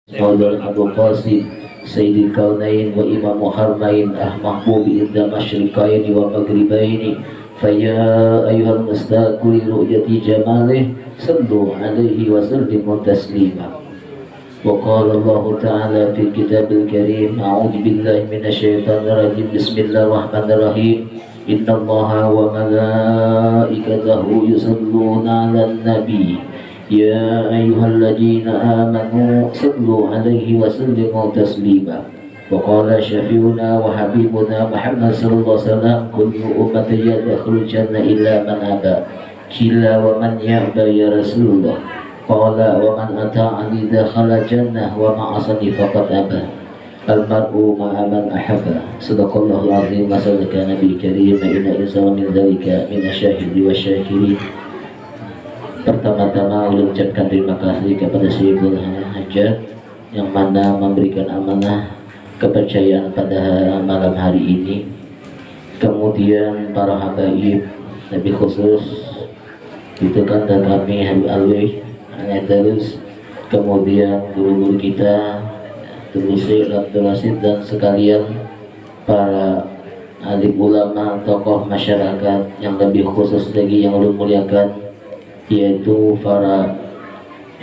Maulana Abu Qasim Sayyidil Kaunain wa Imam Harmain Ahmahbubi Idda Masyriqaini wa Maghribaini Faya ayuhal mustaku li ru'yati jamalih Sallu alaihi wa sallimu taslima. Wa qala Allah Ta'ala fil kitabil karim A'udhu billahi minasyaitanir rajim. Bismillahirrahmanirrahim. Inna Allaha wa malaikatahu yusalluna 'alan nabi Ya ayyuhalladzina amanu sallu alaihi wa sallimu taslima. Wa qala syafi'una wa habibuna Muhammad sallallahu alaihi wasallam kullu ummati yadkhulul jannah illa man aba. Qila wa man ya'ba ya Rasulullah? Qala wa man ata'ani dakhala jannah wa ma asani faqad aba. Al-mar'u ma'a man ahabba. Sadaqallahul azim wa sadaqa nabi karim. Inna insana min dzalika min asyahidi wa syakirin. Pertama-tama ucapkan terima kasih kepada Syaikhul Hajat yang mana memberikan amanah kepercayaan pada malam hari ini. Kemudian para habaib lebih khusus itu kan dan kami Habib Alwi terus, kemudian guru-guru kita Syekh Abdul Rasid dan sekalian para alim ulama, tokoh masyarakat yang lebih khusus lagi yang Allah muliakan, yaitu para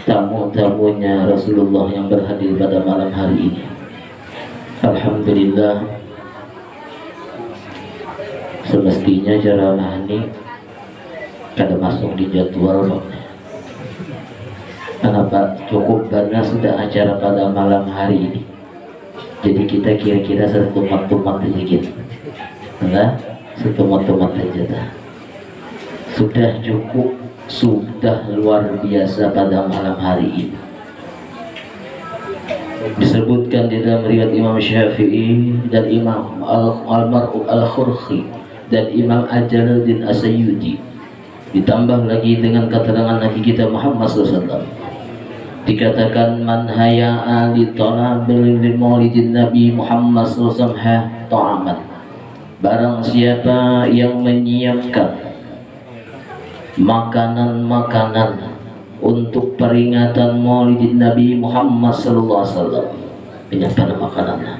tamu-tamunya Rasulullah yang berhadir pada malam hari ini. Alhamdulillah, semestinya ceramah ini kada masuk di jadwal, kenapa cukup karena sudah acara pada malam hari ini. Jadi kita kira-kira setumat-tumat sedikit, enggak? Setumat-tumat saja. Sudah cukup, sudah luar biasa pada malam hari ini. Disebutkan di dalam riwayat Imam Syafi'i dan Imam Al-Mar'u Al-Khurhi dan Imam Al-Jalaluddin As-Sayyidi, ditambah lagi dengan keterangan Nabi kita Muhammad SAW, dikatakan man haya'a li talabil maulidin Nabi Muhammad SAW ta'aman, barang siapa yang menyiapkan makanan-makanan untuk peringatan maulidin Nabi Muhammad sallallahu alaihi wasallam, penyiapan makanannya.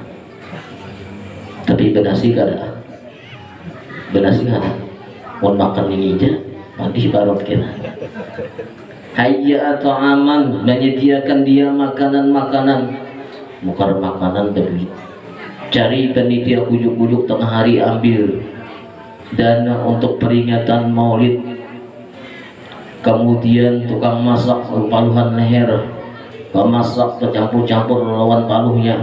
Tapi benasi kada, benasi kada. Mau makan ini aja, mandi barot kena. Hayya atau aman, menyediakan dia makanan-makanan, bukan makanan tapi cari panitia ujuk-ujuk tengah hari ambil dana untuk peringatan maulid. Kemudian tukang masak paluhan leher, pemasak kecampur-campur lawan paluhnya.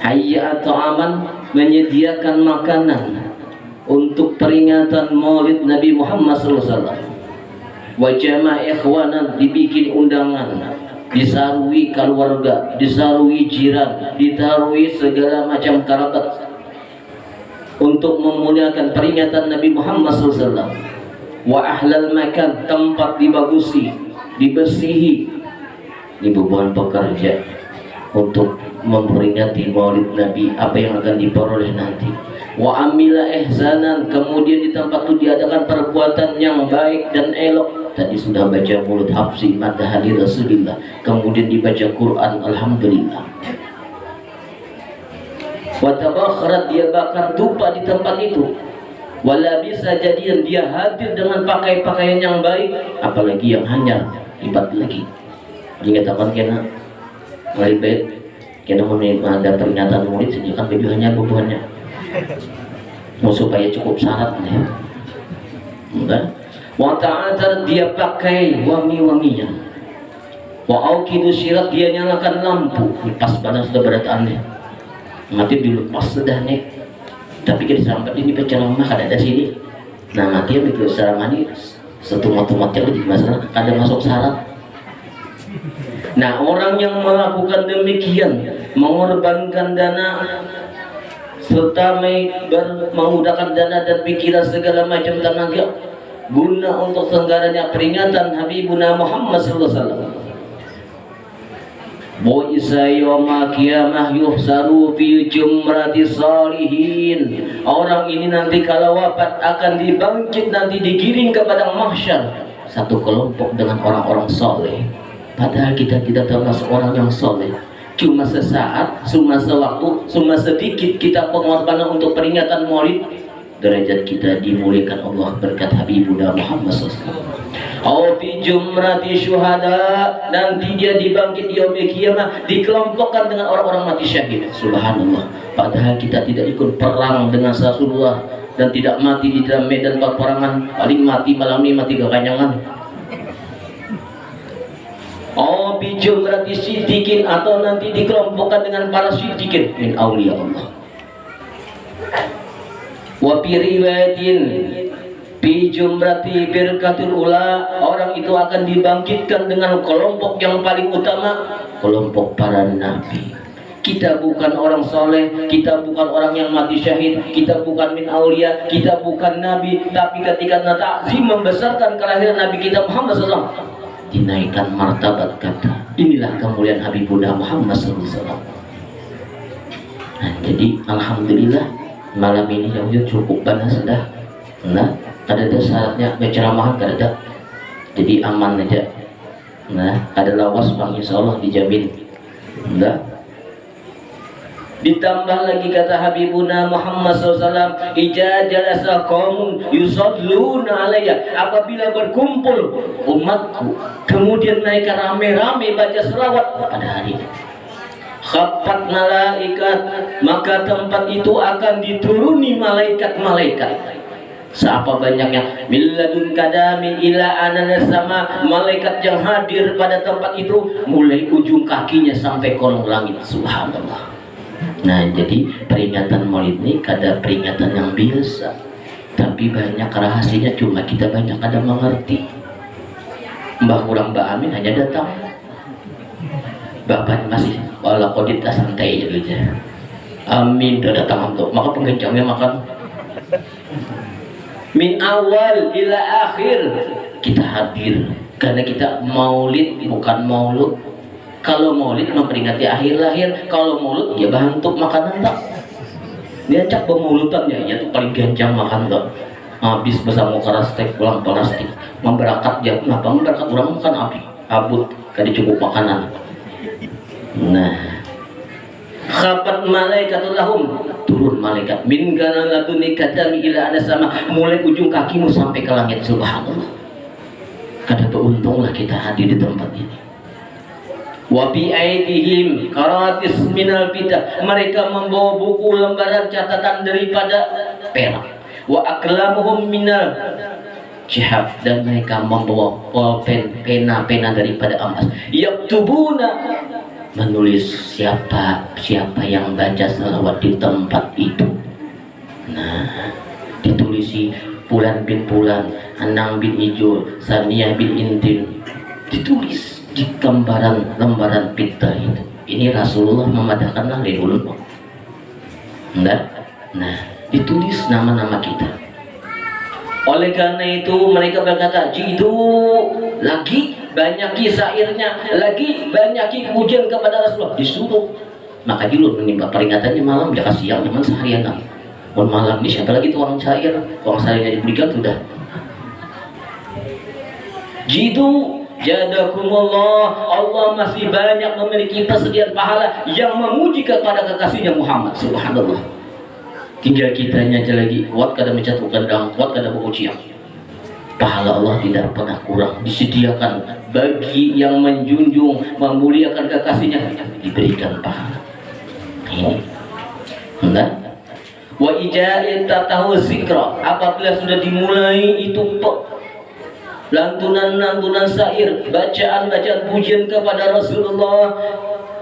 Hayya atau aman, menyediakan makanan untuk peringatan maulid Nabi Muhammad SAW. Wajama ikhwanan, dibikin undangan, disarui keluarga, disarui jiran, disarui segala macam kerabat untuk memuliakan peringatan Nabi Muhammad SAW. Wa ahlal makan, tempat dibagusi, dibersihi, dibubuhan pekerja untuk memperingati maulid Nabi, apa yang akan diperoleh nanti. Wa amila ihsanan, kemudian di tempat itu diadakan perbuatan yang baik dan elok. Tadi sudah baca mulut hafsi madhali Rasulullah, kemudian dibaca Quran, alhamdulillah. Wa tabakharat, dia bakar dupa di tempat itu. Wala bisa jadian dia hadir dengan pakaian yang baik, apalagi yang hanya lipat lagi. Dikatakan kena melipet, kena ada pernyataan murid sediakan baju hanya bubuhannya, mau supaya cukup syaratnya. Enggak. Wa ta'atar, dia pakai wangi-wanginya. Wa auqidu syirat, dia nyalakan lampu. Pas pada sudah beratannya, mati dilepas sudah nih. Tapi kita sampai ini penceramah ada sini. Nah mati itu ceramah ini setumat-tumatnya di masalah ada masuk syarat. Nah orang yang melakukan demikian, mengorbankan dana serta menggunakan dana dan pikiran segala macam tenaga guna untuk senggaranya peringatan Habibuna Muhammad sallallahu alaihi wasallam. Bu'isa yawma qiyamah yuhsaru fi jumrati salihin. Orang ini nanti kalau wafat akan dibangkit, nanti digiring kepada mahsyar, satu kelompok dengan orang-orang soleh. Padahal kita tidak termasuk orang yang soleh. Cuma sesaat, cuma sewaktu, cuma sedikit kita pengorbanan untuk peringatan Maulid, derajat kita dimuliakan Allah berkat Habibuna Muhammad SAW. Fi jumrati syuhada, nanti dia dibangkit di yaumil qiyamah, dikelompokkan dengan orang-orang mati syahid. Subhanallah. Padahal kita tidak ikut perang dengan Rasulullah dan tidak mati di dalam medan peperangan, paling mati malam ini mati kekanyangan. Bijum berarti siddiqin, atau nanti dikelompokkan dengan para siddiqin min awliya Allah. Wa fi riwayatin bijum berarti birkatul ula, orang itu akan dibangkitkan dengan kelompok yang paling utama, kelompok para nabi. Kita bukan orang soleh, kita bukan orang yang mati syahid, kita bukan min aulia, kita bukan nabi, tapi ketika takzim membesarkan kelahiran Nabi kita Muhammad SAW, dinaikkan martabat kata. Inilah kemuliaan Habibuna Muhammad SAW. Nah, jadi alhamdulillah malam ini yang cukup panas sudah. Nah, ada syaratnya berceramahan ada. Jadi aman aja. Nah, ada lawas bang, insya Allah dijamin. Nah, ditambah lagi kata Habibuna Muhammad SAW, ija jalasa qaumun yusalluna alayya, apabila berkumpul umatku kemudian mereka rame-rame baca selawat pada hari ini, khaffat malaikat, maka tempat itu akan dituruni malaikat-malaikat. Seapa banyaknya, milladun kadami ila ananas sama, malaikat yang hadir pada tempat itu mulai ujung kakinya sampai kolong langit. Subhanallah. Nah, jadi peringatan Maulid ini kada peringatan yang biasa, tapi banyak rahasianya, cuma kita banyak kada mengerti. Mbah kurang Mbak Amin hanya datang, Bapak masih wala kodita santai aja. Amin udah datang untuk maka penggencangnya makan. Min awal ila akhir kita hadir karena kita Maulid bukan maulud. Kalau maulid memperingati akhir lahir, kalau maulud ya bahan untuk makanan tak. Dia cak pemulutannya ya tuh paling gancang makan tak. Habis bersama kerastek pulang plastik, memberakat jam kenapa memberakat orang makan api, abut kada cukup makanan. Nah, khabat malaikatul lahum, turun malaikat min ganalatuni kadami ila ada sama, mulai ujung kakimu sampai ke langit. Subhanallah. Kada beruntunglah kita hadir di tempat ini. Wa bi aidihim karatis minal bidah, mereka membawa buku lembaran catatan daripada perak. Wa aklamuhum minal jihab, dan mereka membawa pulpen, pena daripada emas. Yaktubuna, menulis siapa yang baca salawat di tempat itu. Nah, ditulisi Fulan bin Fulan, Anang bin Ijo, Sania bin Intin, ditulis di lembaran pita itu. Ini Rasulullah memadahkan lah dulu. Enggak? Nah, ditulis nama-nama kita. Oleh karena itu mereka berkata, jitu lagi banyak syairnya, lagi banyak pujian kepada Rasulullah. Disuruh. Maka dulu menimba peringatannya malam, dia siang teman seharian kan. Malam ini siapa lagi tukang syair, tukang syairnya diberikan sudah. Jitu jadakumullah, Allah masih banyak memiliki persediaan pahala yang memuji kepada kekasihnya Muhammad. Subhanallah. Tinggal kitanya aja lagi kuat kada menjatuhkan dang, kuat kada mengujian. Pahala Allah tidak pernah kurang, disediakan bagi yang menjunjung memuliakan kekasihnya, diberikan pahala. Ini enggak? Wa ija'in tatahu zikra, apabila sudah dimulai itu lantunan syair, bacaan pujian kepada Rasulullah,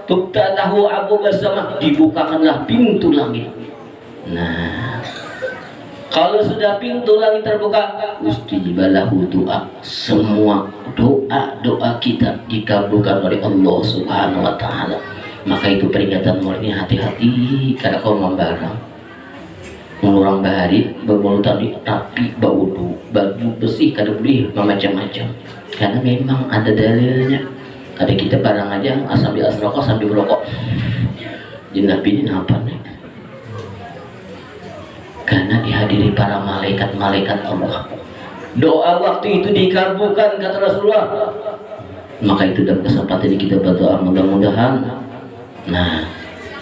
tukta tahu abu bersama, dibukakanlah pintu langit. Nah, kalau sudah pintu langit terbuka, ustibalahu doa, semua doa kita dikabulkan oleh Allah Subhanahu wa taala. Maka itu peringatan Maulid ini, hati-hati kada kau membarang. Orang bahari bermulutan tapi baudu, baju bersih kada boleh macam-macam, karena memang ada dalilnya. Ada kita barang aja sambil asrokok sambil berokok, Nabi ini apa nih? Karena dihadiri para malaikat-malaikat Allah. Doa waktu itu dikabulkan kata Rasulullah. Maka itu dalam kesempatan ini kita berdoa mudah-mudahan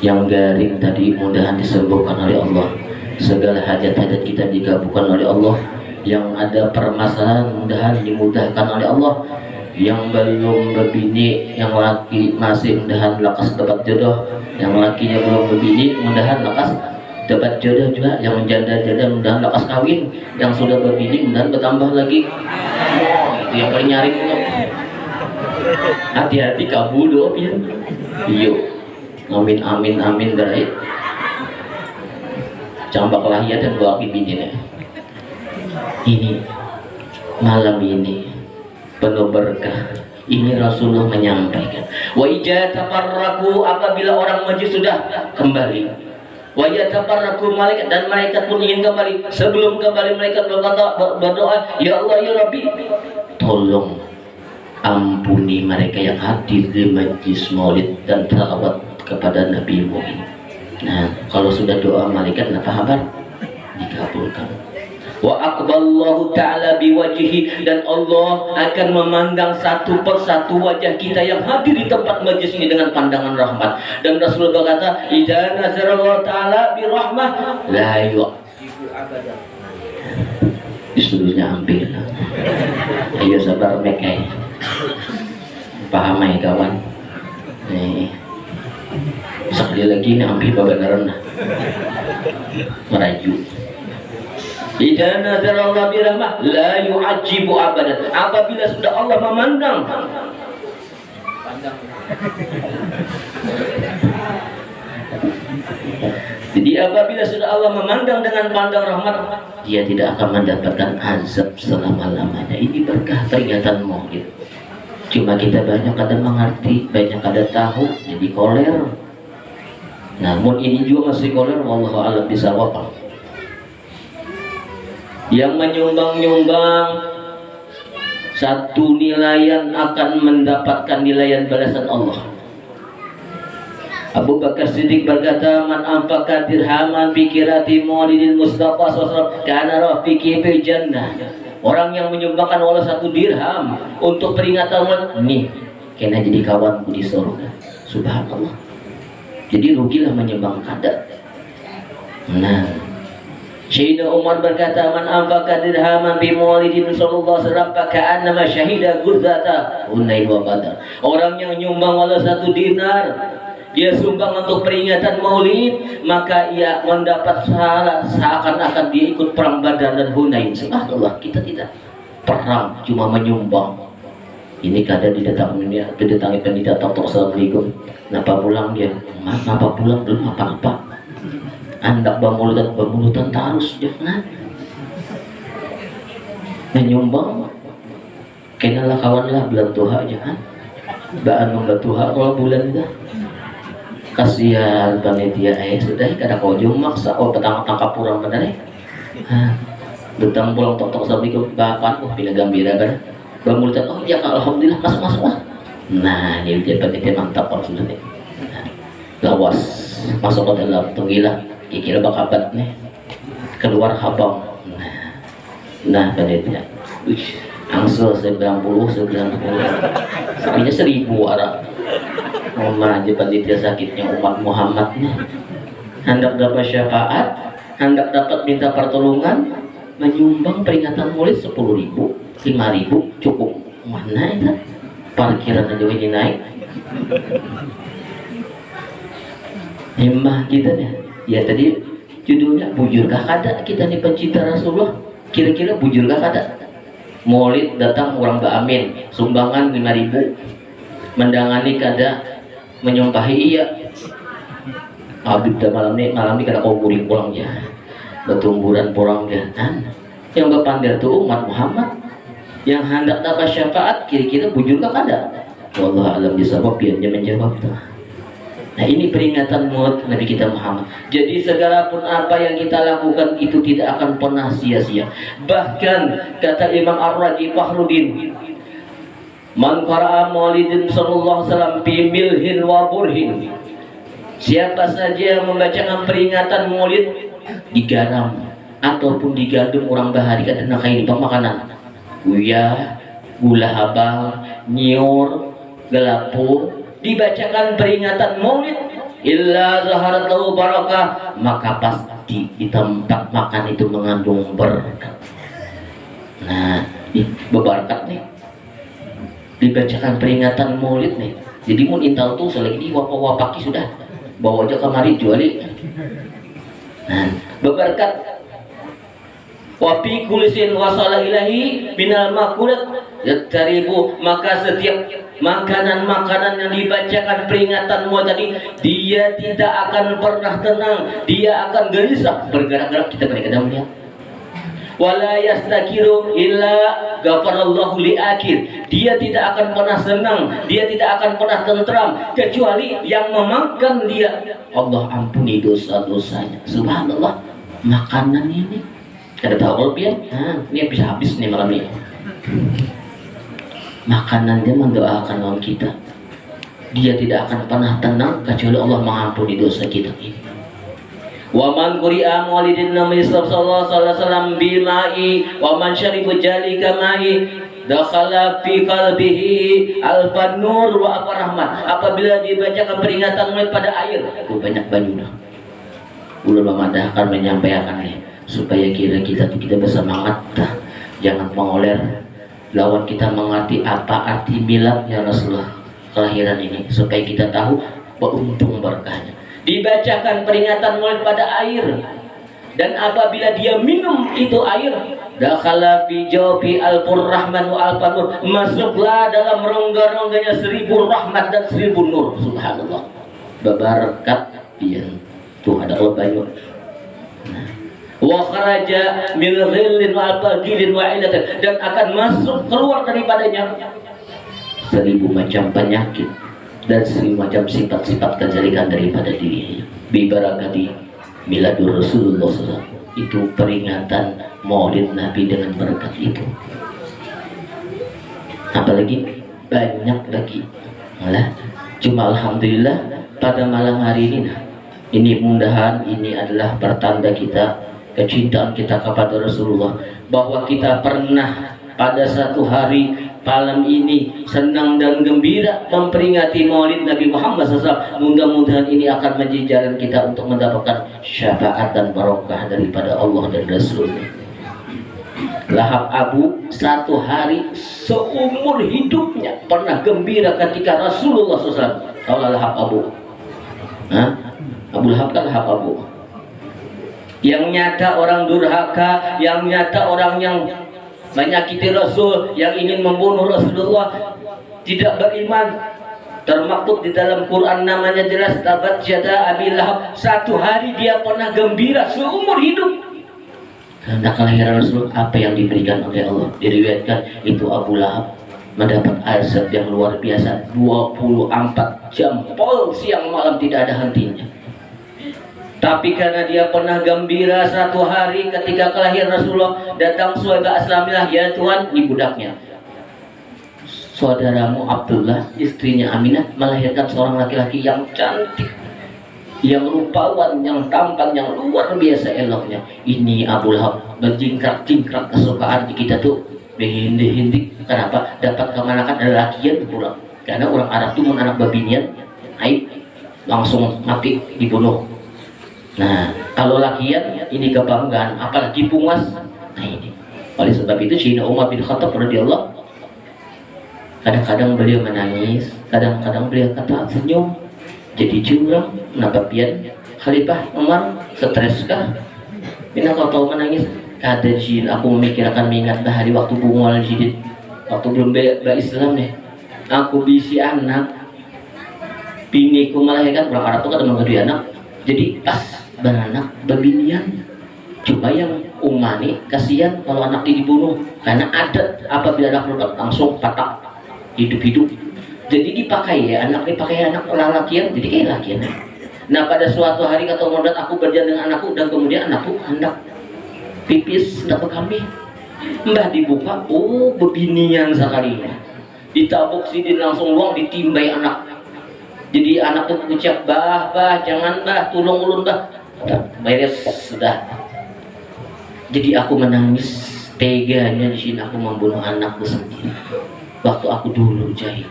yang garing tadi mudahan disembuhkan oleh Allah, segala hajat-hajat kita dikabulkan oleh Allah, yang ada permasalahan mudahan dimudahkan oleh Allah, yang belum berbini, yang laki masih mudahan lekas dapat jodoh, yang lakinya belum berbini mudahan lekas dapat jodoh juga, yang janda-janda mudahan lekas kawin, yang sudah berbini mudahan bertambah lagi. Itu yang paling nyaring. Hati-hati kabul doa ya. Yuk, amin amin amin dari cambak lahir dan doa bini. Ini malam ini penuh berkah. Ini Rasulullah menyampaikan, wa ijatafarraku, apabila orang majlis sudah kembali, wa yatafarraku malaikat, dan malaikat pun ingin kembali. Sebelum kembali malaikat berdoa, ya Allah ya Rabbi, tolong ampuni mereka yang hadir di majlis maulid dan salawat kepada Nabi Muhammad. Nah, kalau sudah doa malaikat, apa kabar? Dikabulkan. Wa aqballahu ta'ala biwajhi, dan Allah akan memandang satu persatu wajah kita yang hadir di tempat majlis ini dengan pandangan rahmat. Dan Rasulullah berkata, idza nazarallahu ta'ala birahmah la yu'jibu abadan. Disuruhnya ambil. Ayo sabar mekai. Paham ya kawan? Nih. Sekali lagi ini ambil babanaran meraju. Idza nazara Allah birahmah la yu'ajibu abadan. Apabila sudah Allah memandang, jadi apabila sudah Allah memandang dengan pandang rahmat, dia tidak akan mendapatkan azab selama-lamanya. Ini berkah peringatan maulid. Cuma kita banyak kada mengerti, banyak kada tahu, jadi koler. Namun ini juga masih koler, wallahu a'lam bishawab. Yang menyumbang-nyumbang satu nilaian akan mendapatkan nilaian balasan Allah. Abu Bakar Siddiq berkata, man anfaqa dirhaman fi qirati maulidil Mustafa sallallahu kana rafiqi fil jannah. Orang yang menyumbangkan walau 1 dirham untuk peringatan maulid, nih kena jadi kawanku di surga. Subhanallah. Jadi rugilah menyumbang kada. Nah, Sayyidina Umar berkata, man anfaqa dirhaman bi maulidin sallallahu alaihi wasallam ka'annama syahida ghuzata Hunain wa Badar. Orang yang nyumbang walau 1 dinar, dia sumbang untuk peringatan maulid, maka ia mendapat salah seakan-akan dia ikut perang Badar dan Hunain. Subhanallah, kita tidak perang, cuma menyumbang. Ini kadang didatangi pendidik dokter, assalamualaikum, kenapa pulang dia? Mas, kenapa pulang? Belum apa-apa. Andak bamulutan tarus jangan menyumbang. Kenalah kawanlah bulan tuha jangan baan membatuha kalau bulan itu. Kasihan panitia sudah kada kojong maksa petang tangkap pulang benar betang pulang tok assalamualaikum bapak bila gembira kan bamulutan ya alhamdulillah masuk. Nah ini dia panitia mantap sudah nih. Lawas masuk ke dalam tunggilah kira bakabat nih keluar habang. Nah panitia angsel 90 sapinya 1000 arah ngomong aja panitia sakitnya umat Muhammad nih, hendak dapat syafaat, hendak dapat minta pertolongan, menyumbang peringatan maulid 10.000, 5.000 cukup. Mana itu parkiran aja ini naik. Himmah kita nih. Ya tadi judulnya bujurkah kada kita nih pencinta Rasulullah, kira-kira bujurkah kada? Maulid datang orang baamin, sumbangan 5.000, mendangani kada, menyumpahi iya. Habib dah malam ini kada kau kuring pulang ya, bertumburan pulang dia. Yang berpandir tuh umat Muhammad, yang hendak dapat syafaat, kira-kira bujurkah kada? Wallahu a'lam bishawab, dia menjawab tuh. Nah ini peringatan maulid Nabi kita Muhammad. Jadi segala pun apa yang kita lakukan itu tidak akan pernah sia-sia. Bahkan kata Imam Ar-Raji Fakhruddin, man qara'a maulidin sallallahu alaihi wasallam bi milhin wa burhin. Siapa saja yang membacakan peringatan maulid digaram ataupun digandum orang bahari kata nakai di pemakanan. Uya gula habang, nyiur, gelapur, dibacakan peringatan maulid, illa zaharat lahu barakah, maka pasti di tempat makan itu mengandung berkat. Nah, ini berberkat nih. Dibacakan peringatan maulid nih. Jadi mun intal tuh selagi wapaki sudah bawa aja kemari juali. Nah, berberkat. Wapi kulisin wasala ilahi minal makulat yattaribu, maka setiap makanan-makanan yang dibacakan peringatan mau tadi, dia tidak akan pernah tenang, dia akan gelisah, bergerak-gerak. Kita kadang-kadang melihat wala yastakiru illa ghafarallahu li akhir, dia tidak akan pernah senang, dia tidak akan pernah tentram kecuali yang memakan dia Allah ampuni dosa-dosanya. Subhanallah, makanan ini kada tahu lebih, ini bisa habis nih malam ini. Makanan dia mendoakan lawan kita, dia tidak akan pernah tenang kecuali Allah mengampuni dosa kita ini. Wa man quri'a maulidin nabi sallallahu alaihi wasallam bima'i wa man syaribu jalika ma'i dakhala fi qalbihi alfan nur wa rahmat. Apabila dibacakan peringatan maulid pada air, banyak banyuna. Ulama madah akan menyampaikan nih supaya kira kita bersemangat, jangan mengoler lawan kita mengerti apa arti milad ya Rasulullah kelahiran ini, supaya kita tahu beruntung berkahnya. Dibacakan peringatan maulid pada air, dan apabila dia minum itu air, dakhala fi jawfi alfur rahman wa alfanur, masuklah dalam rongga-rongganya 1000 rahmat dan 1000 nur. Subhanallah, berberkat dia tuh ada Allah banyak. Wa kharaja min ghillin wa alfagilin wa ilatin, dan akan masuk keluar daripadanya 1000 macam penyakit dan 1000 macam sifat-sifat kejelekan daripada dirinya. Bibarakati miladur Rasulullah SAW, itu peringatan maulid Nabi dengan berkat itu. Apalagi banyak lagi. Malah cuma alhamdulillah pada malam hari ini mudahan ini adalah pertanda kita kecintaan kita kepada Rasulullah, bahwa kita pernah pada satu hari malam ini senang dan gembira memperingati maulid Nabi Muhammad SAW. Mudah-mudahan ini akan menjadi jalan kita untuk mendapatkan syafaat dan barokah daripada Allah dan Rasulnya. Lahab Abu satu hari seumur hidupnya pernah gembira ketika Rasulullah SAW. Kalau Lahab Abu, Abu Lahab kan Lahab Abu, yang nyata orang durhaka, yang nyata orang yang menyakiti Rasul, yang ingin membunuh Rasulullah, tidak beriman. Termaktub di dalam Quran namanya jelas, tabat yada Abi Lahab. Satu hari dia pernah gembira seumur hidup karena kelahiran Rasul. Apa yang diberikan oleh Allah, diriwayatkan itu Abu Lahab mendapat azab yang luar biasa, 24 jam pol siang malam tidak ada hentinya. Tapi karena dia pernah gembira satu hari ketika kelahiran Rasulullah, datang Suhaibah Aslamilah, ya Tuhan, ini budaknya, saudaramu Abdullah, istrinya Aminah melahirkan seorang laki-laki yang cantik, yang rupawan, yang tampan, yang luar biasa eloknya. Ini Abu Lahab berjingkrak-jingkrak kesukaan di kita tuh behindik-hindik. Kenapa? Dapat kemanakan ada lakian pulang. Karena orang Arab tuh anak babinian, aib langsung mati dibunuh. Nah, kalau lakian ini kebanggaan, apalagi pungas. Nah ini, oleh sebab itu Sayyidina Umar bin Khattab radhiyallahu, kadang-kadang beliau menangis, kadang-kadang beliau kata senyum, jadi curang. Kenapa pian Khalifah Umar stres kah? Bila kau tahu menangis, kata jin, aku memikirkan mengingat hari waktu bungal jidid, waktu belum berislam nih, aku bisi anak, biniku melahirkan, orang Arab itu kan memang kedua anak, jadi pas beranak babinian. Coba yang umani kasihan kalau anak dibunuh, karena adat apabila anak berubah langsung patah hidup-hidup. Jadi dipakai ya, anak dipakai anak laki-lakian, jadi kayak lakian. Nah pada suatu hari kata Umar, aku berjalan dengan anakku, dan kemudian anakku hendak pipis, hendak kami, mbah dibuka, oh bebinian sekali, ditabuk sidin langsung luang, ditimbai anak. Jadi anak tuh ucap, bah jangan bah, tolong ulun bah. Beres sudah. Jadi aku menangis teganya di sini, aku membunuh anakku sendiri. waktu aku dulu jahil.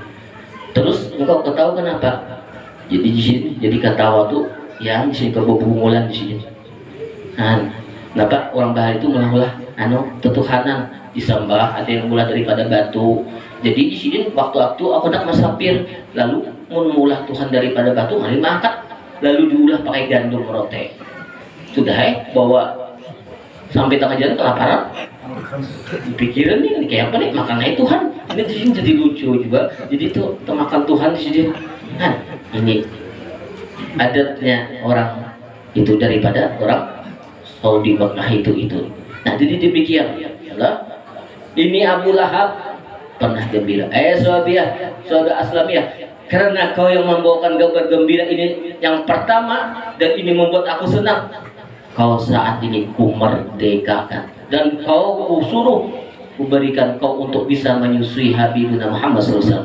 Terus engkau ketahu kenapa? Jadi di sini jadi ketawa tuh ya di sini kebobongan di sini. Kenapa orang Bahari itu mengolah tetuhanan disembah, ada yang mulai daripada batu. Jadi di sini waktu aku nak masapir lalu mengulah Tuhan daripada batu, mari makan lalu diulah pakai gandum rote. Sudah bawa sampai tengah jalan kelaparan. Pikiran nih kayak apa nih makannya Tuhan. Ini di sini jadi lucu juga. Jadi tuh makan Tuhan di sini. Ini adatnya orang itu daripada orang Saudi Mekah itu. Nah jadi demikian. Ini Abu Lahab pernah gembira. Saudara Aslamiyah, karena kau yang membawakan kabar gembira ini yang pertama dan ini membuat aku senang. Kau saat ini kumerdekakan dan kau kusuruh kuberikan kau untuk bisa menyusui Habibuna Muhammad SAW.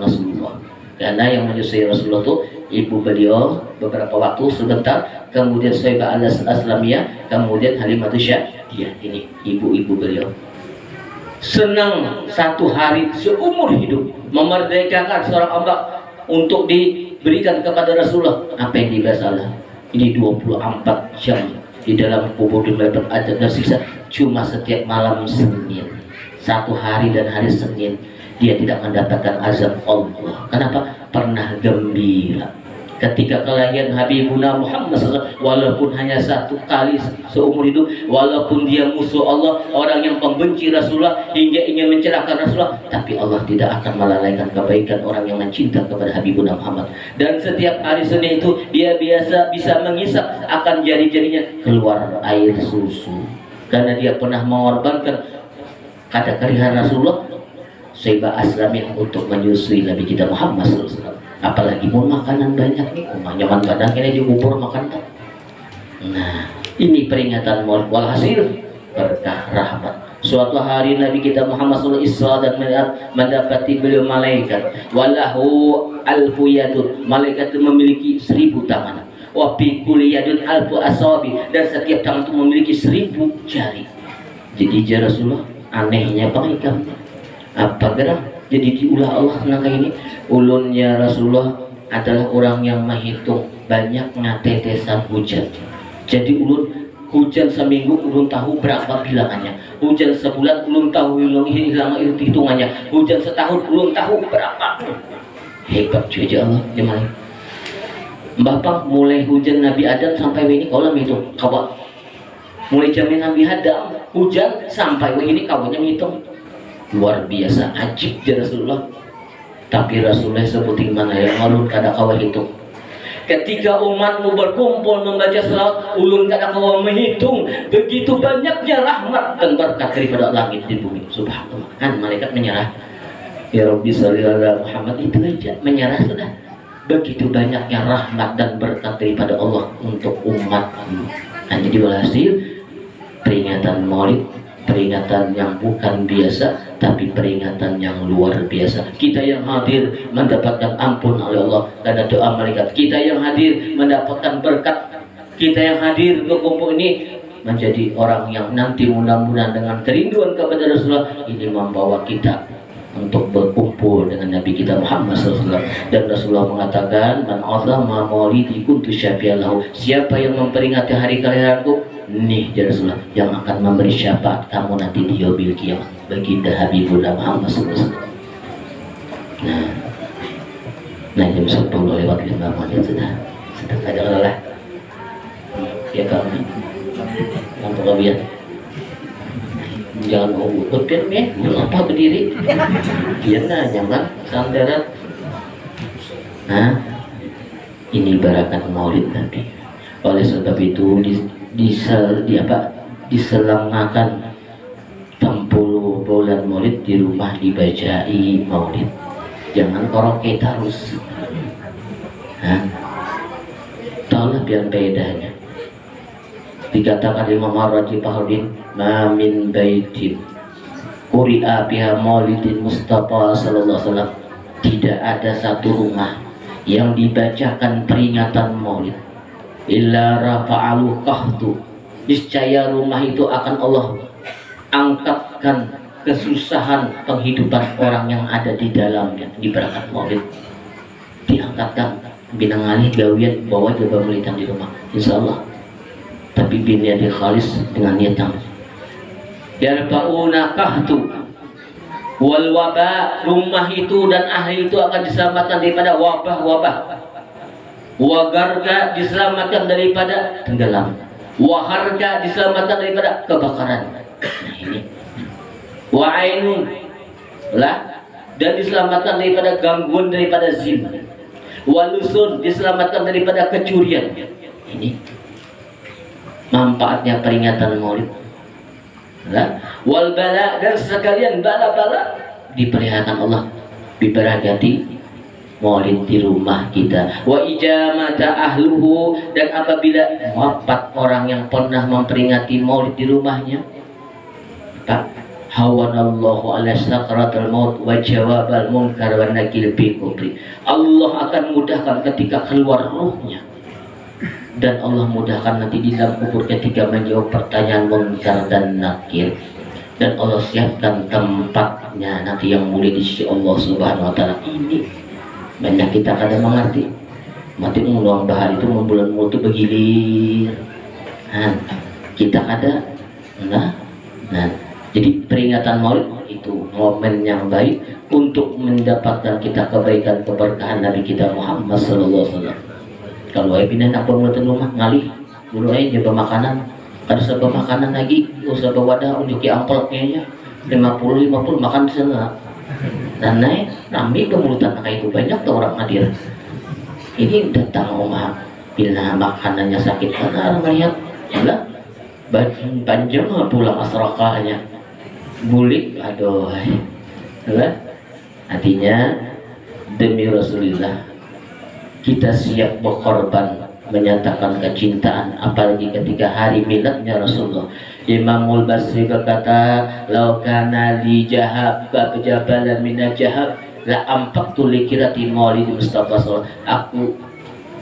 Karena yang menyusui Rasulullah itu ibu beliau beberapa waktu sebentar, kemudian Saibah Aslamiyah, kemudian Halimatus Sya'diyah. Ini ibu-ibu beliau. Senang satu hari seumur hidup memerdekakan seorang hamba untuk diberikan kepada Rasulullah. Apa yang dibasalah? Ini 24 jam di dalam kubur dilebat azab dan siksa, cuma setiap malam Senin. Satu hari dan hari Senin dia tidak mendapatkan azab Allah. Kenapa? Pernah gembira ketika kelahiran Habibuna Muhammad SAW, walaupun hanya satu kali seumur hidup, walaupun dia musuh Allah, orang yang pembenci Rasulullah hingga ingin mencelakakan Rasulullah, tapi Allah tidak akan melalaikan kebaikan orang yang mencinta kepada Habibuna Muhammad. Dan setiap hari Senin itu dia biasa bisa mengisap akan jari-jarinya keluar air susu, karena dia pernah mengorbankan kata kalian Rasulullah Saibah Aslamiyah untuk menyusui Nabi kita Muhammad SAW. Apalagi mau makanan banyak nih, nyaman badan ini dikubur makan. Nah, ini peringatan maulid. Walhasil berkah rahmat. Suatu hari Nabi kita Muhammad SAW Isra dan Mi'raj mendapati beliau malaikat. Walahu alfu yadun. Malaikat itu memiliki 1000 tangan. Wa fi kulli yadun alfu asabi, dan setiap tangan itu memiliki 1000 jari. Jadi ya Rasulullah, anehnya pengikam. Apa gerak? Jadi diulah Allah tentang ini. Ulunnya Rasulullah adalah orang yang menghitung banyak ngatetesan hujan. Jadi ulun hujan seminggu ulun tahu berapa bilangannya. Hujan sebulan ulun tahu hilang hitungannya. Hujan setahun ulun tahu berapa. Hebat juga Allah gimana? Bapak mulai hujan Nabi Adam sampai ini kau itu kawan. Mulai jamin Nabi Adam hujan sampai ini kawannya menghitung. Luar biasa ajib ya Rasulullah. Tapi Rasulullah sebutin mana yang ulun kada kawa hitung. Ketika umatmu berkumpul membaca salat, ulun kada kawa menghitung begitu banyaknya rahmat dan berkat daripada langit di bumi. Subhanallah. Kan malaikat menyerah. Ya Rabbi shalli ala Muhammad, itu aja menyerah sudah. Begitu banyaknya rahmat dan berkat daripada Allah untuk umatmu. Nah, jadi walhasil peringatan Maulid, peringatan yang bukan biasa, tapi peringatan yang luar biasa. Kita yang hadir mendapatkan ampun oleh Allah karena doa malaikat. Kita yang hadir mendapatkan berkat. Kita yang hadir berkumpul ini menjadi orang yang nanti mudah-mudahan dengan kerinduan kepada Rasulullah ini membawa kita untuk berkumpul dengan Nabi kita Muhammad SAW. Dan Rasulullah mengatakan, man azama maulidi kuntu syafi'allahu. Siapa yang memperingati hari kelahiranku, nih ya Rasulullah, yang akan memberi syafaat kamu nanti di yaumil qiyamah, baginda Habibullah Muhammad SAW. Nah jam 10 lewat 5 menit sudah ada lelah ya kamu nampak kebiar jangan mau berpikir nih mengapa berdiri dia nyaman sandarat. Nah ini barakat maulid nanti. Oleh sebab itu diselamakan 60 bulan maulid di rumah dibacai maulid, jangan koroke terus. Tahulah biar bedanya. Dikatakan Imam Ar-Raji Fakhruddin, ma min baitin quri'a biha maulidin Mustafa sallallahu alaihi wasallam, tidak ada satu rumah yang dibacakan peringatan maulid illa rafa'alu qahtu, niscaya rumah itu akan Allah angkatkan kesusahan penghidupan orang yang ada di dalamnya. Di berangkat maulid diangkatkan binang alih gawian bawa coba melihat di rumah, insya Allah, tapi biniat khalis dengan niat yang yarfa'una kahtu wal wabah, rumah itu dan ahli itu akan diselamatkan daripada wabah-wabah. Wagarga diselamatkan daripada tenggelam, waharga diselamatkan daripada kebakaran. Nah ini wa'ainun lah, dan diselamatkan daripada gangguan daripada zin. Walusun diselamatkan daripada kecurian. Ini manfaatnya peringatan maulid. Wal bala, dan sekalian bala-bala dipeliharakan Allah, diberkati maulid di rumah kita. Wa ijamata ahluhu, dan apabila wafat orang yang pernah memperingati maulid di rumahnya, hawanallahu ala sakratul maut wa jawabal munkar wa nakil bi kubri. Allah akan mudahkan ketika keluar ruhnya, dan Allah mudahkan nanti di dalam kubur ketika menjawab pertanyaan munkar dan nakir, dan Allah siapkan tempatnya nanti yang mulia di sisi Allah Subhanahu wa taala. Ini banyak kita kadang mengerti mati mengulang bahar itu membulan mutu begilir. Kita ada jadi peringatan maulid itu momen yang baik untuk mendapatkan kita kebaikan keberkahan Nabi kita Muhammad sallallahu alaihi wasallam. Kalau saya pindah nak pengurutan rumah ngalih dulu aja coba makanan, ada sebuah makanan lagi, usah wadah uniki amplopnya 50 makan di sana. Dan naik rame kemurutan kayak itu banyak tuh orang hadir. Ini datang rumah bila makanannya sakit karena orang lihat ya panjang pulang asrakahnya bulik, aduh ya. Artinya demi Rasulullah kita siap berkorban menyatakan kecintaan, apalagi ketika hari miladnya Rasulullah. Imamul Basri berkata, "Lau kana li jahab ka jabalan min jahab la ampaqtu li kirati maulid Mustafa sallallahu." Aku,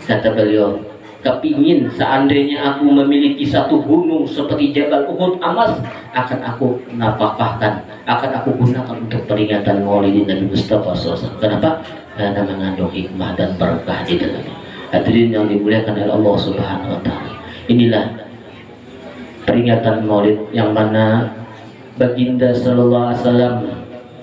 kata beliau, kepingin seandainya aku memiliki satu gunung seperti Jabal Uhud emas, akan aku nafkahkan, akan aku gunakan untuk peringatan maulid Nabi Mustafa sallallahu. Kenapa? Karena mengandung hikmah dan berkah di dalamnya. Hadirin yang dimuliakan oleh Allah Subhanahu wa taala. Inilah peringatan maulid yang mana baginda sallallahu alaihi wasallam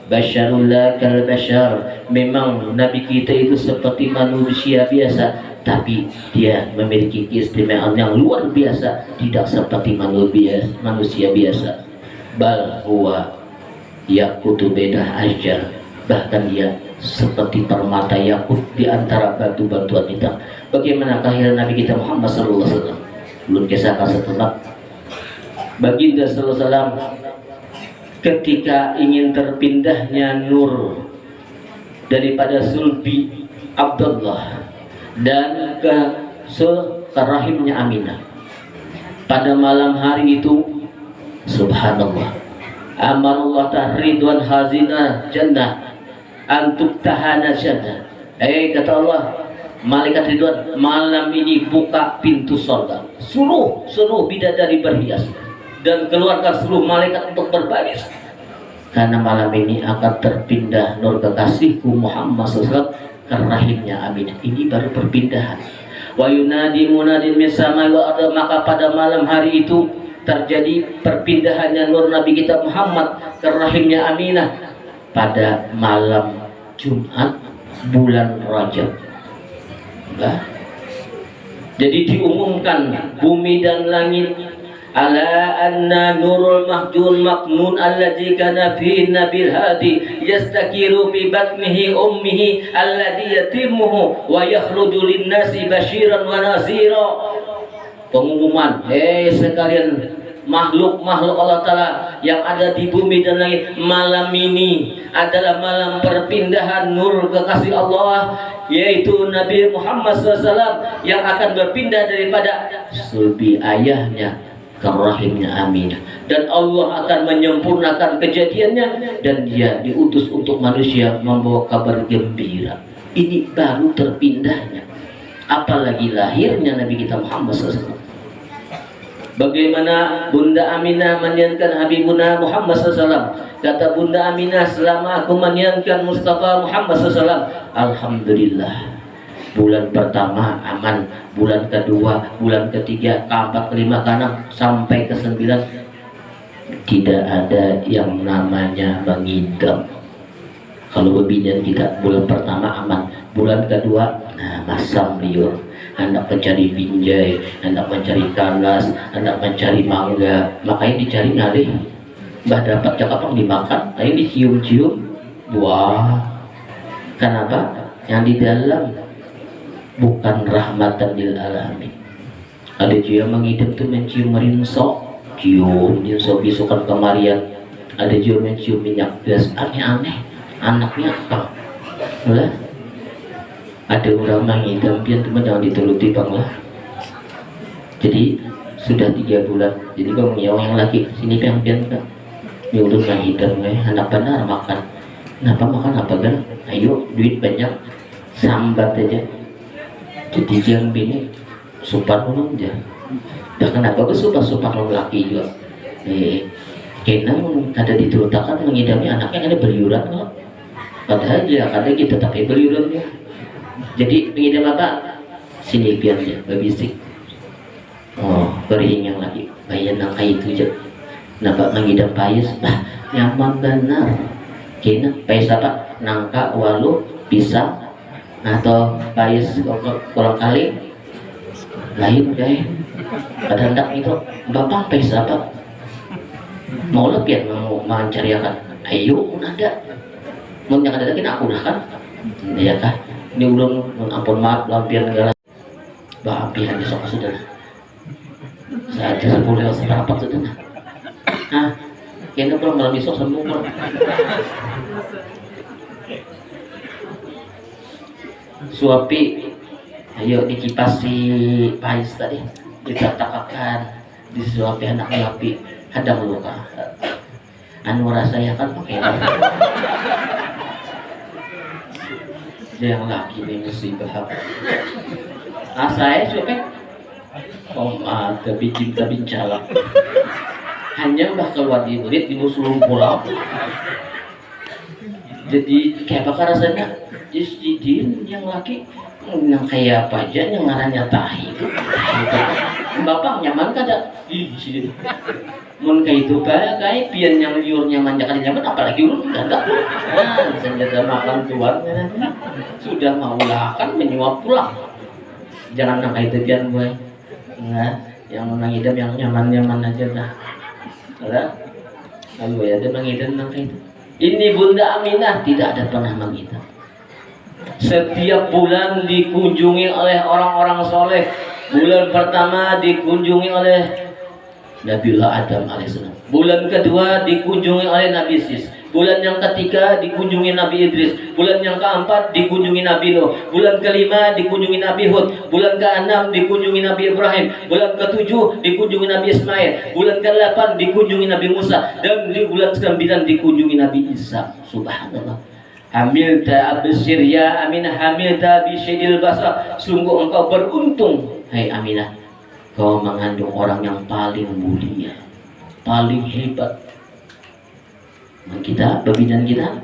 basyarul kal basyar, memang nabi kita itu seperti manusia biasa, tapi dia memiliki keistimewaan yang luar biasa, tidak seperti manusia biasa. Bal huwa yakutu bedah ajar, bahkan dia seperti permata yakut di antara batu-batuan hitam. Bagaimana kelahiran Nabi kita Muhammad sallallahu alaihi wasallam? Belum kisahkan setelah baginda sallallahu alaihi wasallam ketika ingin terpindahnya nur daripada sulbi Abdullah dan ke rahimnya Aminah. Pada malam hari itu, subhanallah, amarullah tahridwan hazina jannah antuk tahana jannah. Kata Allah, malaikat Ridwan, malam ini buka pintu surga, seluruh bidadari berhias, dan keluarkan seluruh malaikat untuk berbaris, karena malam ini akan terpindah nur kekasihku Muhammad SAW ke rahimnya Aminah. Ini baru perpindahan. Wa yunadi munadin min samai wa ardh, maka pada malam hari itu terjadi perpindahannya nur Nabi kita Muhammad ke rahimnya Aminah pada malam Jumat bulan Rajab. Jadi diumumkan bumi dan langit, ala anna nurul mahjul maknun alladzi kana fi nabil hadi yastakiru bi batnihi ummihi alladzi yatimuhu wa yakhruju lin-nasi basyiran wa nazira. Pengumuman, sekalian makhluk-makhluk Allah Ta'ala yang ada di bumi dan langit, malam ini adalah malam perpindahan nur kekasih Allah, yaitu Nabi Muhammad SAW yang akan berpindah daripada sulbi ayahnya ke rahimnya Aminah, dan Allah akan menyempurnakan kejadiannya, dan dia diutus untuk manusia membawa kabar gembira. Ini baru terpindahnya, apalagi lahirnya Nabi kita Muhammad SAW. Bagaimana Bunda Aminah menyanyikan Habibuna Muhammad SAW. Kata Bunda Aminah, selama aku menyanyikan Mustafa Muhammad SAW, alhamdulillah, bulan pertama aman, bulan kedua, bulan ketiga, keempat, kelima, keenam, sampai ke 9 tidak ada yang namanya mengidam. Kalau bebinian kita bulan pertama aman, bulan kedua masam liur, hendak mencari binjai, hendak mencari kanas, hendak mencari mangga, makanya dicari ngalih. Mbah dapat cakap dimakan, ayo dicium-cium, wah, kenapa? Yang di dalam bukan rahmatan lil alamin. Ada juga mengidam tuh mencium rinso, cium rinso bisukan kemarian. Ada juga mencium minyak gas, aneh-aneh. Anaknya apa? Lah, ada orang mengidam pian teman jangan dituruti bang lah. Jadi sudah 3 bulan. Jadi kalau yang laki sini pian kan, nyuruh mengidam anak benar makan. Kenapa makan apa kan? Ayo duit banyak, sambat aja. Jadi jangan bini supan ulung aja. Dah kenapa ke supan laki juga? Kena ada diturutakan mengidami anaknya ada beriuran kok. Padahal dia ada gitu tapi beriurannya. Jadi pengidam apa? Sini biarnya berbisik. Oh, beri yang lagi. Bayan nangka itu aja. Nampak mengidam payus, bah nyaman benar. Kena payus apa? Nangka walu pisang atau payus kurang kali lain deh. Ada hendak itu bapak payus apa? Mau lebih mau mencariakan. Ayo ada. Mau yang ada lagi aku dah kan? Iya kah? Ini ulun ampun maaf lampian negara. Bah ampian besok sudah. Saya aja 10 seberapa sudah. Hah? Kayaknya pulang malam besok semua. Suapi, ayo dikipasi pais tadi, ditatakan, disuapi anak api, hadang luka. Anu rasanya kan pakai yang laki ini musibah. Saya suka tapi cinta bincang. Hanya udah keluar di murid di musuh pulau. Jadi kayak apa rasanya? Jadi yang laki yang kayak apa aja yang ngarannya tahi itu. Bapak nyaman kada? Di sini. Mun kayak itu kayak pian yang liurnya manjakan nyaman, apalagi ulun enggak. Nah, senjata makan tuan sudah mau lakan menyuap pulang. Jangan nang kayak itu pian gue. Nah, yang mengidam yang nyaman-nyaman aja dah. Ada? Lalu ya ada mengidam nang kayak itu. Ini Bunda Aminah tidak ada pernah mengidam. Setiap bulan dikunjungi oleh orang-orang soleh. Bulan pertama dikunjungi oleh Nabiullah Adam alaihissalam. Bulan kedua dikunjungi oleh Nabi Sis. Bulan yang ketiga dikunjungi Nabi Idris. Bulan yang keempat dikunjungi Nabi Nuh. Bulan kelima dikunjungi Nabi Hud. Bulan keenam dikunjungi Nabi Ibrahim. Bulan ketujuh dikunjungi Nabi Ismail. Bulan ke-8 dikunjungi Nabi Musa. Dan di bulan ke-9 dikunjungi Nabi Isa. Subhanallah. Hamilta absir ya Aminah, hamilta bisyidil basar. Sungguh engkau beruntung, hai Aminah. Kau mengandung orang yang paling mulia, paling hebat. Kita, babinan kita,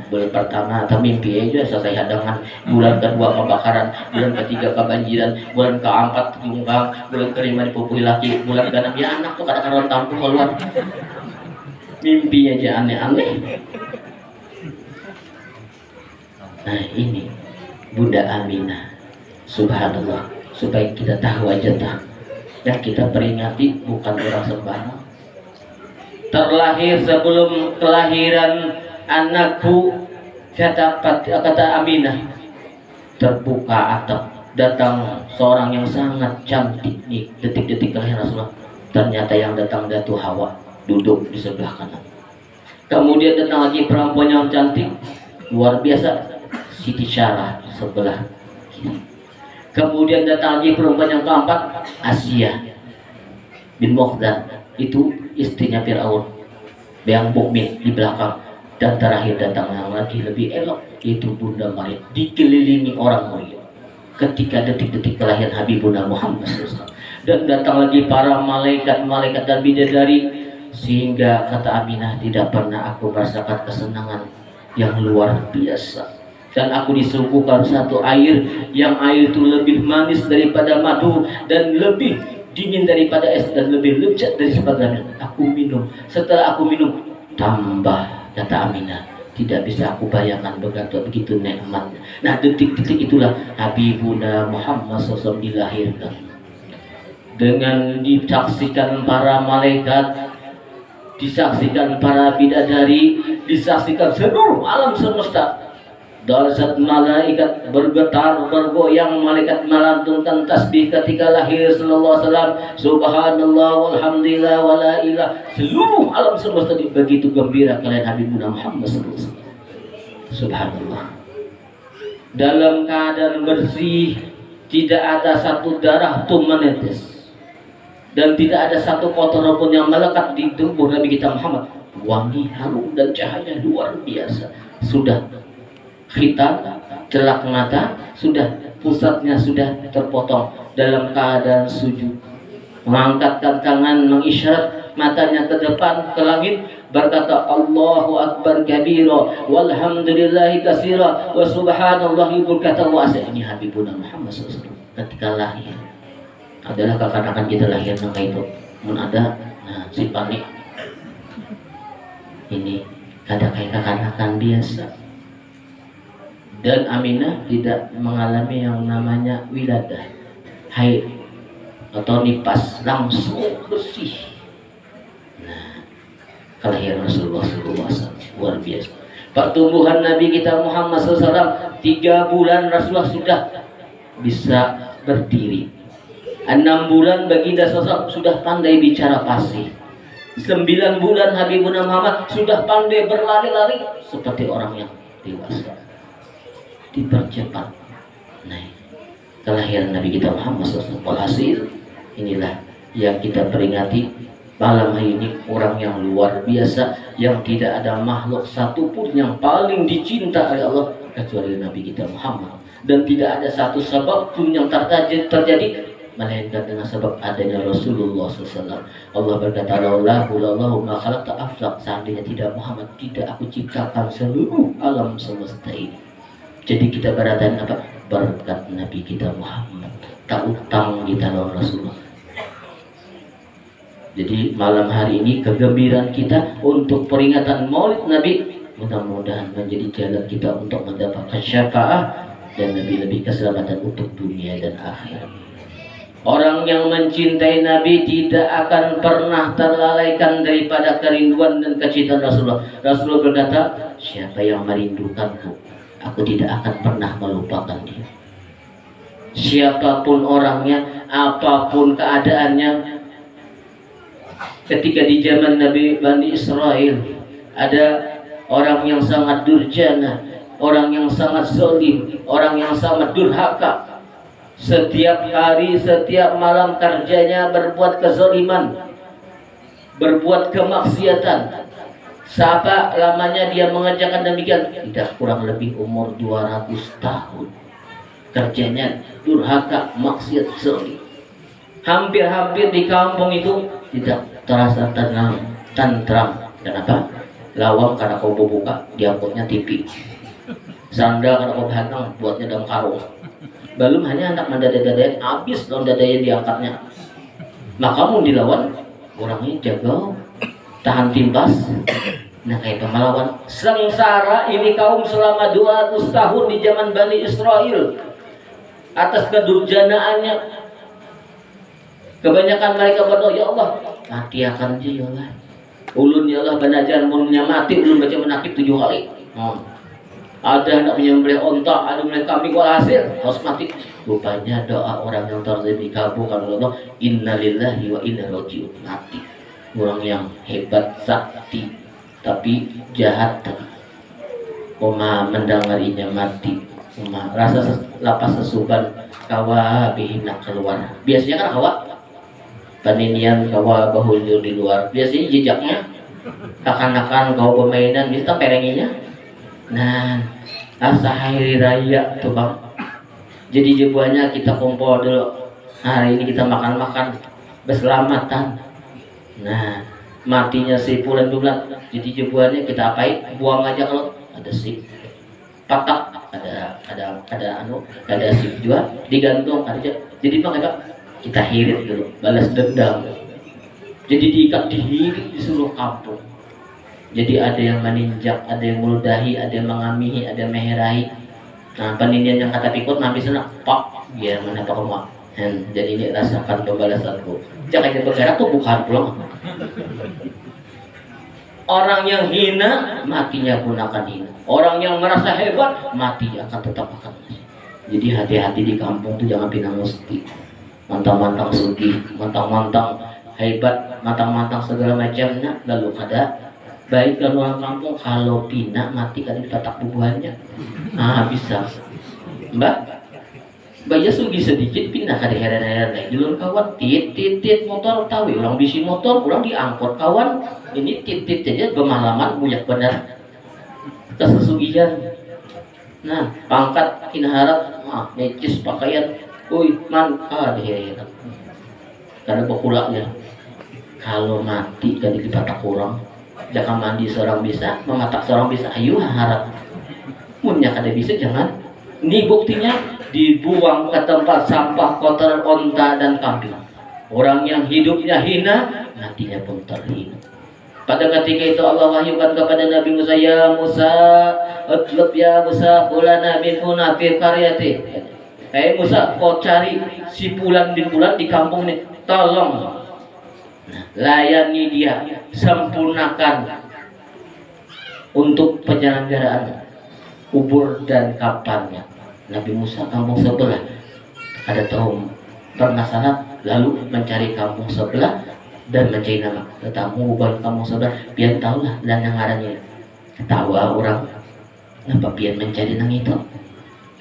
bulan pertama atau mimpi aja selesai hadangan, bulan kedua kebakaran, bulan ketiga kebanjiran, bulan keempat tunggang, bulan kelima dipupui laki, bulan keenam ya anak tuh kadang-kadang tampung keluar. Mimpi aja aneh-aneh. Nah ini Bunda Aminah, subhanallah, supaya kita tahu aja tak. Dan kita peringati bukan orang sembarang. Terlahir sebelum kelahiran anakku, kata Aminah, terbuka atap, datang seorang yang sangat cantik nih. Detik-detik kelahiran Rasulullah, ternyata yang datang Datu Hawa duduk di sebelah kanan. Kemudian datang lagi perempuan yang cantik luar biasa, Siti Syarah sebelah kiri. Kemudian datang lagi perempuan yang keempat, Asia bin Muqdan, itu istrinya Fir'aun, yang mukmin di belakang. Dan terakhir datang yang lagi lebih elok, yaitu Bunda Maryam, dikelilingi orang mulia. Ketika detik-detik kelahiran Habibuna Muhammad SAW, dan datang lagi para malaikat dan bidadari, sehingga kata Aminah, tidak pernah aku merasakan kesenangan yang luar biasa. Dan aku disuguhkan satu air, yang air itu lebih manis daripada madu dan lebih dingin daripada es dan lebih lezat daripada aku minum. Setelah aku minum, tambah, kata Aminah, tidak bisa aku bayangkan begitu nikmatnya. Nah, detik-detik itulah Habibuna Muhammad SAW dilahirkan, dengan disaksikan para malaikat, disaksikan para bidadari, disaksikan seluruh alam semesta. Dalsat malaikat bergetar, bergoyang, malaikat melantunkan tasbih ketika lahir sallallahu alaihi wasallam. Subhanallah walhamdulillah wala ilah. Seluruh alam semesta begitu gembira kalian Habibuna Muhammad sallallahu alaihi wasallam. Subhanallah. Dalam keadaan bersih, tidak ada satu darah pun menetes, dan tidak ada satu kotoran pun yang melekat di tubuh Nabi kita Muhammad. Wangi, harum, dan cahaya luar biasa. Sudah khitan, celak mata, sudah pusatnya sudah terpotong, dalam keadaan sujud, mengangkatkan tangan, mengisyarat matanya ke depan, ke langit, berkata Allahu Akbar kabira walhamdulillahi katsira wa subhanallahi bukratan wa asila. Ini Habibuna Muhammad SAW ketika lahir. Adalah kekanakan kita lahir nangka itu mun ada, nah si panik ini ada kayak kekanakan biasa. Dan Aminah tidak mengalami yang namanya wiladah, haid atau nipas, langsung bersih. Nah, kelahiran Rasulullah SAW luar biasa. Pertumbuhan Nabi kita Muhammad SAW 3 bulan Rasulullah sudah bisa berdiri. 6 bulan baginda SAW sudah pandai bicara fasih. 9 bulan Habibuna Muhammad sudah pandai berlari-lari seperti orang yang dewasa. Dipercepat. Nah, kelahiran Nabi kita Muhammad SAW. Hasil inilah yang kita peringati malam hari ini, orang yang luar biasa, yang tidak ada makhluk satupun yang paling dicinta oleh Allah kecuali Nabi kita Muhammad, dan tidak ada satu sebab pun yang terjadi melainkan dengan sebab adanya Rasulullah SAW. Allah berkata, laulahu ma khalaqta aflaq, seandainya tidak Muhammad, tidak aku ciptakan seluruh alam semesta ini. Jadi kita berada apa? Berkat Nabi kita Muhammad, tak utang kita lawan Rasulullah. Jadi malam hari ini kegembiraan kita untuk peringatan Maulid Nabi, mudah-mudahan menjadi jalan kita untuk mendapatkan syafaat dan lebih-lebih keselamatan untuk dunia dan akhirat. Orang yang mencintai Nabi tidak akan pernah terlalaikan daripada kerinduan dan kecintaan Rasulullah. Rasulullah berkata, siapa yang merindukanku, aku tidak akan pernah melupakan dia. Siapapun orangnya, apapun keadaannya. Ketika di zaman Nabi Bani Israel, ada orang yang sangat durjana, orang yang sangat zalim, orang yang sangat durhaka. Setiap hari, setiap malam kerjanya berbuat kezaliman, berbuat kemaksiatan. Siapa lamanya dia mengerjakan demikian? Tidak kurang lebih umur 200 tahun. Kerjanya durhaka, maksiat, zalim. Hampir-hampir di kampung itu tidak terasa tentram. Kenapa? Lawang karena kau buka, diangkutnya TV. Sandal karena kau hantam, buatnya dalam karung. Belum hanya anak mendadai-dadai, habis daun dadai diangkatnya. Maka mau dilawan, orangnya jago, tahan timbas. Nah, kayak melawan sengsara ini kaum selama 200 tahun di zaman Bani Israel atas kedurjanaannya. Kebanyakan mereka berdoa, ya Allah, mati akan dia, ya Allah. Ulun ya Allah, banajar mulunnya mati, ulun baca menakib 7 kali. Ada nak menyembelih onta, ada menyembelih kambing, walhasil harus mati. Rupanya doa orang yang terzalim dikabulkan oleh Allah. Innalillahi wa inna ilaihi raji'un. Mati. Orang yang hebat, sakti, tapi jahat tadi. Oma mendengarinya mati. Oma rasa lapas sesuban kawa bihina keluar. Biasanya kan kawa paninian kawa bahulur di luar. Biasanya jejaknya kakan-kakan kawa permainan bisa perenginya. Nah, asa hari raya tuh bang. Jadi jebuannya kita kumpul dulu Hari ini kita makan-makan berselamatan. Nah, matinya si Fulan bulan, jadi jebuannya kita apain? Buang aja kalau ada si patak, ada sip juga digantung aja. Jadi makanya kita hirit dulu, balas dendam. Jadi diikat, dihirit di seluruh kampung. Jadi ada yang meninjak, ada yang meludahi, ada yang mengamihi, ada yang meherahi. Nah, penindian yang kata pikut nabi sana pak biar mana pak kamu. Jadi ini rasakan pembalasanku. Jangan bergerak tuh bukan pulang. Orang yang hina matinya pun akan hina. Orang yang merasa hebat mati akan tetap akan mati. Jadi hati-hati di kampung tuh jangan pinang musti. Mantang-mantang sugih, mantang-mantang hebat, mantang-mantang segala macamnya. Lalu ada baik kalau orang kampung kalau pinang mati kan di patak bubuhannya. Ah bisa. Mbak Baya sugi sedikit pindah ke daerah-daerah lain. Dulu kawan tit motor tahu orang bisi motor kurang diangkut kawan ini tit aja bermalaman buyak benar kesesugian. Nah pangkat harap necis pakaian, man daerah karena pekulaknya kalau mati kan dipatak kurang jangan mandi seorang bisa mematak seorang bisa ayo harap punya kada bisa jangan. Ini buktinya dibuang ke tempat sampah kotoran onta dan kambing. Orang yang hidupnya hina, matinya pun terhina. Pada ketika itu Allah wahyukan kepada Nabi Musa, ya Musa, utlub ya Musa, fulana bin huna fi qaryati. Musa, kau cari si Fulan bin Fulan di kampung ini, tolong layani dia, sempurnakan untuk penyelenggaraan kubur dan kapannya. Nabi Musa kampung sebelah ada tahu permasalahan lalu mencari kampung sebelah dan mencari nama tetamu bukan kampung sebelah biar tahulah dan yang adanya ketawa orang kenapa biar mencari nang itu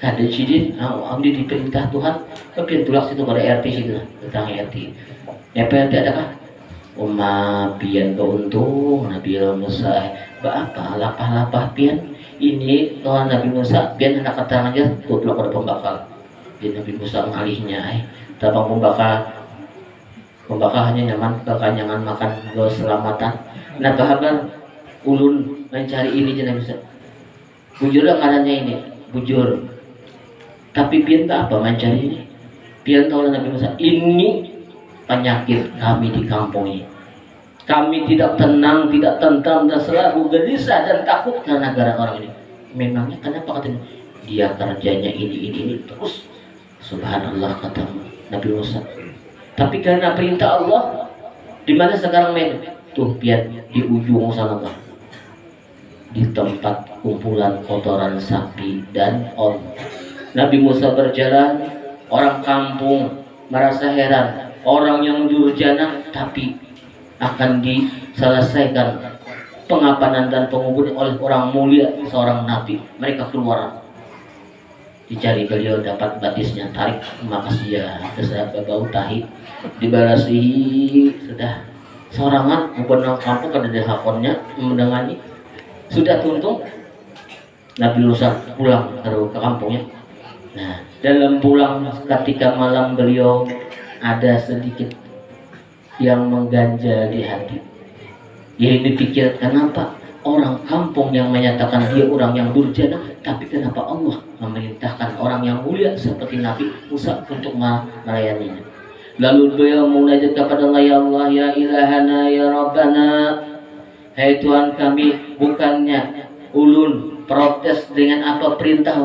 kada sidin amdi diperintah Tuhan biar tulak situ pada RT situ tentang RT RT adakah biar keuntung Nabi Musa apa lapah pian ini Tuhan Nabi Musa biar hendak keterangan aja tutlak pada pembakal jadi Nabi Musa mengalihnya tabang pembakal hanya nyaman kekanyangan makan keselamatan nah kabar ulun mencari ini jadi Nabi Musa bujur ngarannya ini bujur tapi biar apa mencari ini biar tahu Nabi Musa ini penyakit kami di kampung ini. Kami tidak tenang, tidak tentram dan selalu gelisah dan takut karena gara orang ini. Memangnya kenapa katanya? Dia kerjanya ini terus. Subhanallah kata Nabi Musa. Tapi karena perintah Allah, di mana sekarang main? Tuh biar di ujung sana Pak. Di tempat kumpulan kotoran sapi dan onta. Nabi Musa berjalan, orang kampung merasa heran. Orang yang durjana tapi akan diselesaikan pengapanan dan penguburan oleh orang mulia seorang nabi. Mereka keluar dicari beliau dapat batisnya tarik makasih ya terserah bau tahi dibalasi sudah sorangan bukan kampung kada ada hakonnya mendengani sudah tuntung Nabi Musa pulang ke kampungnya. Nah dalam pulang ketika malam beliau ada sedikit yang mengganjal di hati. Ya ini pikir kenapa orang kampung yang menyatakan dia orang yang durjana, tapi kenapa Allah memerintahkan orang yang mulia seperti Nabi Musa untuk melayaninya. Lalu beliau munajat kepada Allah, ya Allah, ya ilahana, ya Rabbana. Hai Tuhan kami, bukannya ulun protes dengan apa perintah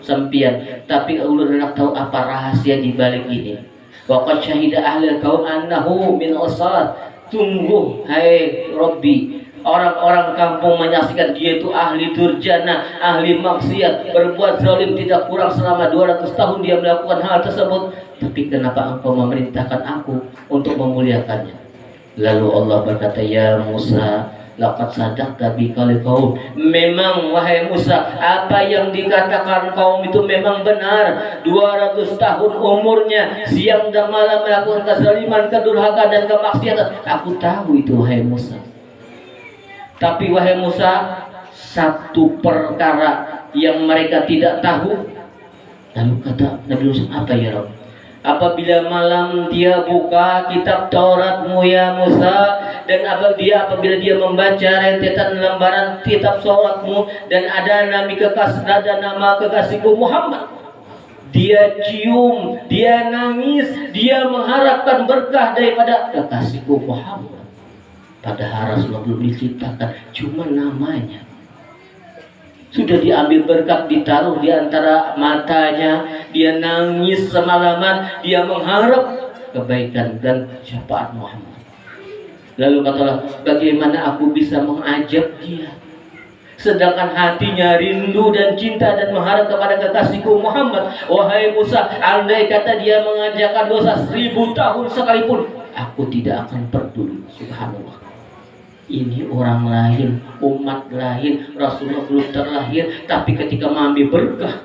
sempian, tapi ulun hendak tahu apa rahasia di balik ini. Waqad syahida ahlul kaum annahu min usat. Tunggu hai Rabbi, orang-orang kampung menyaksikan dia itu ahli durjana, ahli maksiat, berbuat zalim tidak kurang selama 200 tahun dia melakukan hal tersebut. Tapi kenapa engkau memerintahkan aku untuk memuliakannya? Lalu Allah berkata, ya Musa, laqad sadaqta biqauli qaum. Memang wahai Musa, apa yang dikatakan kaum itu memang benar. 200 tahun umurnya, siang dan malam melakukan kezaliman, kedurhakaan dan kemaksiatan. Aku tahu itu wahai Musa. Tapi wahai Musa, satu perkara yang mereka tidak tahu. Lalu kata Nabi Musa, apa ya Rabb? Apabila malam dia buka kitab Tauratmu ya Musa, dan apabila dia membaca rentetan lembaran kitab sholatmu, dan ada nama kekasihku Muhammad, dia cium, dia nangis, dia mengharapkan berkah daripada kekasihku Muhammad. Padahal Rasulullah belum diciptakan, cuma namanya sudah diambil berkat, ditaruh di antara matanya. Dia nangis semalaman, dia mengharap kebaikan dan syafaat Muhammad. Lalu katalah, bagaimana aku bisa mengajak dia sedangkan hatinya rindu dan cinta dan mengharap kepada kekasihku Muhammad. Wahai Musa, andai kata dia mengajarkan dosa 1000 tahun sekalipun, aku tidak akan peduli. Subhanallah. Ini orang lain, umat lain, Rasulullah belum terlahir, tapi ketika mengambil berkah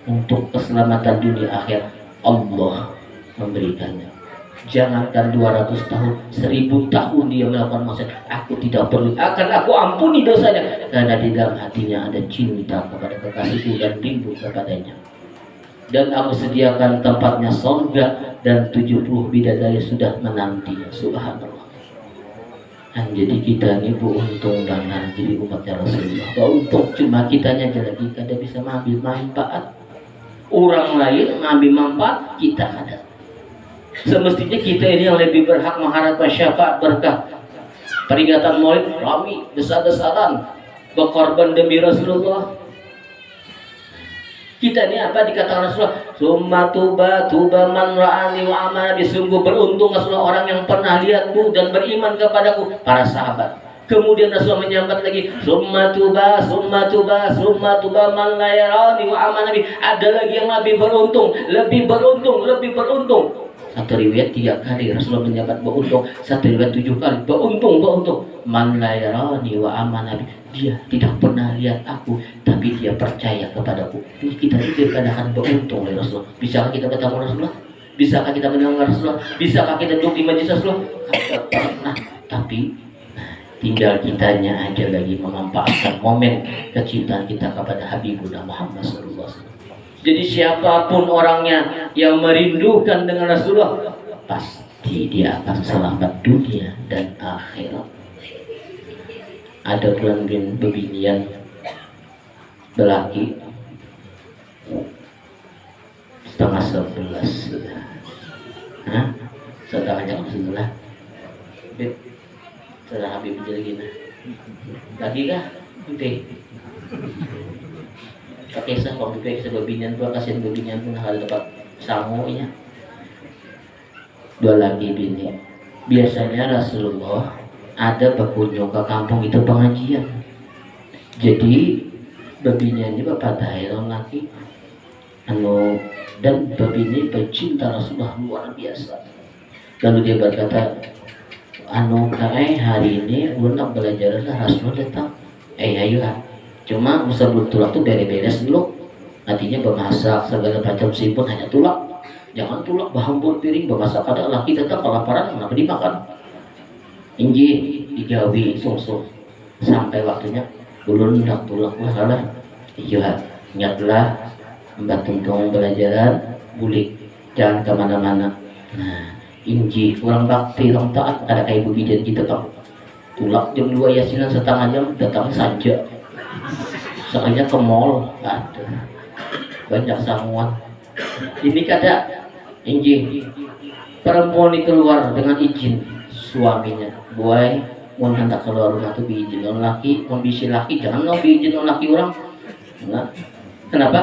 untuk keselamatan dunia akhir, Allah memberikannya. Jangankan 200 tahun, 1000 tahun dia melakukan maksiat, aku tidak perlu, akan aku ampuni dosanya, karena di dalam hatinya ada cinta kepada kekasihku dan rindu kepadanya. Dan aku sediakan tempatnya surga, dan 70 bidadari sudah menantinya. Subhanallah. Jadi kita ini beruntung banget jadi umatnya Rasulullah. Beruntung, cuma kitanya aja lagi kada bisa mengambil manfaat. Orang lain mengambil manfaat, kita kada. Semestinya kita ini yang lebih berhak mengharapkan syafaat berkah. Peringatan Maulid rami besar-besaran berkorban demi Rasulullah. Kita ini apa dikatakan Rasulullah? Summa tuba man ra'ani wa amana bi, sungguh beruntung Rasulullah orang yang pernah lihatku dan beriman kepadaku, para sahabat. Kemudian Rasulullah menyambat lagi, summa tuba man la yarani wa amana bi. Ada lagi yang lebih beruntung. Satu riwayat 3 kali Rasulullah menyambat beruntung, satu riwayat 7 kali beruntung. Man la yarani wa amana bi. Dia tidak pernah lihat aku, tapi dia percaya kepadaku. Ini kita ini dikatakan beruntung oleh Rasulullah. Bisakah kita bertemu Rasulullah? Bisakah kita mendengar Rasulullah? Bisakah kita duduk di majelis Rasulullah? Nah, tapi tinggal kitanya aja lagi memanfaatkan momen kecintaan kita kepada Habibuna Muhammad SAW. Jadi siapapun orangnya yang merindukan dengan Rasulullah, pasti dia akan selamat dunia dan akhirat. Ada bulan bebinian belaki 10:30. Hah? Saudara jam 11. Beb, saudara Habib jadi gini. Lagi kah? Oke. Pakai sah kalau bisa bebinian gua kasihin bebinian pun hal dapat sangunya. 2 lagi bini. Biasanya Rasulullah ada berkunjung ke kampung itu pengajian. Jadi babinya ini bapak Tahirul laki dan babi ini bercinta Rasulullah luar biasa. Lalu dia berkata, hari ini ulun nak belajar lah Rasulullah datang. Ayo cuma usah tulak tuh beres-beres dulu. Nantinya bermasak segala macam sipun hanya tulak. Jangan tulak bahambur piring bermasak, ada laki datang kelaparan kenapa dimakan. Inji digawi sungsung sampai waktunya ulun ndak tulak masalah. Iya, ingatlah mbak tuntung belajaran bulik jangan kemana-mana. Nah, inji kurang bakti orang taat ada kayak begitu kita tahu. Tulak jam 2 yasinan setengah jam datang saja. Soalnya ke mall ada banyak samuan. Ini kada inji perempuan ini keluar dengan izin suaminya. Boy, mau hendak keluar rumah tuh biizin orang laki, mau bisi laki, jangan mau biizin orang laki orang. Nah, kenapa?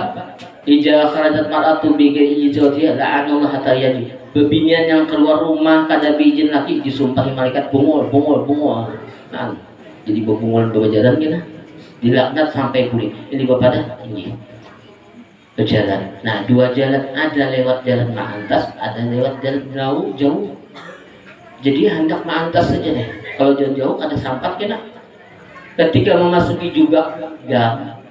Ija kharajat mar'atu bi ghairi zawjiha la'anallahu hatta yaji. Bebinian yang keluar rumah kada biizin laki disumpahi malaikat bungul. Nah, jadi bungul berjalan gini. Dilaknat sampai pulih. Ini bapak dah ini. Berjalan. Nah, 2 jalan, ada lewat jalan Maantas, ada lewat jalan jauh. Jadi hendak Maantas saja deh. Kalau jauh-jauh ada sampat kena. Ketika memasuki juga gang,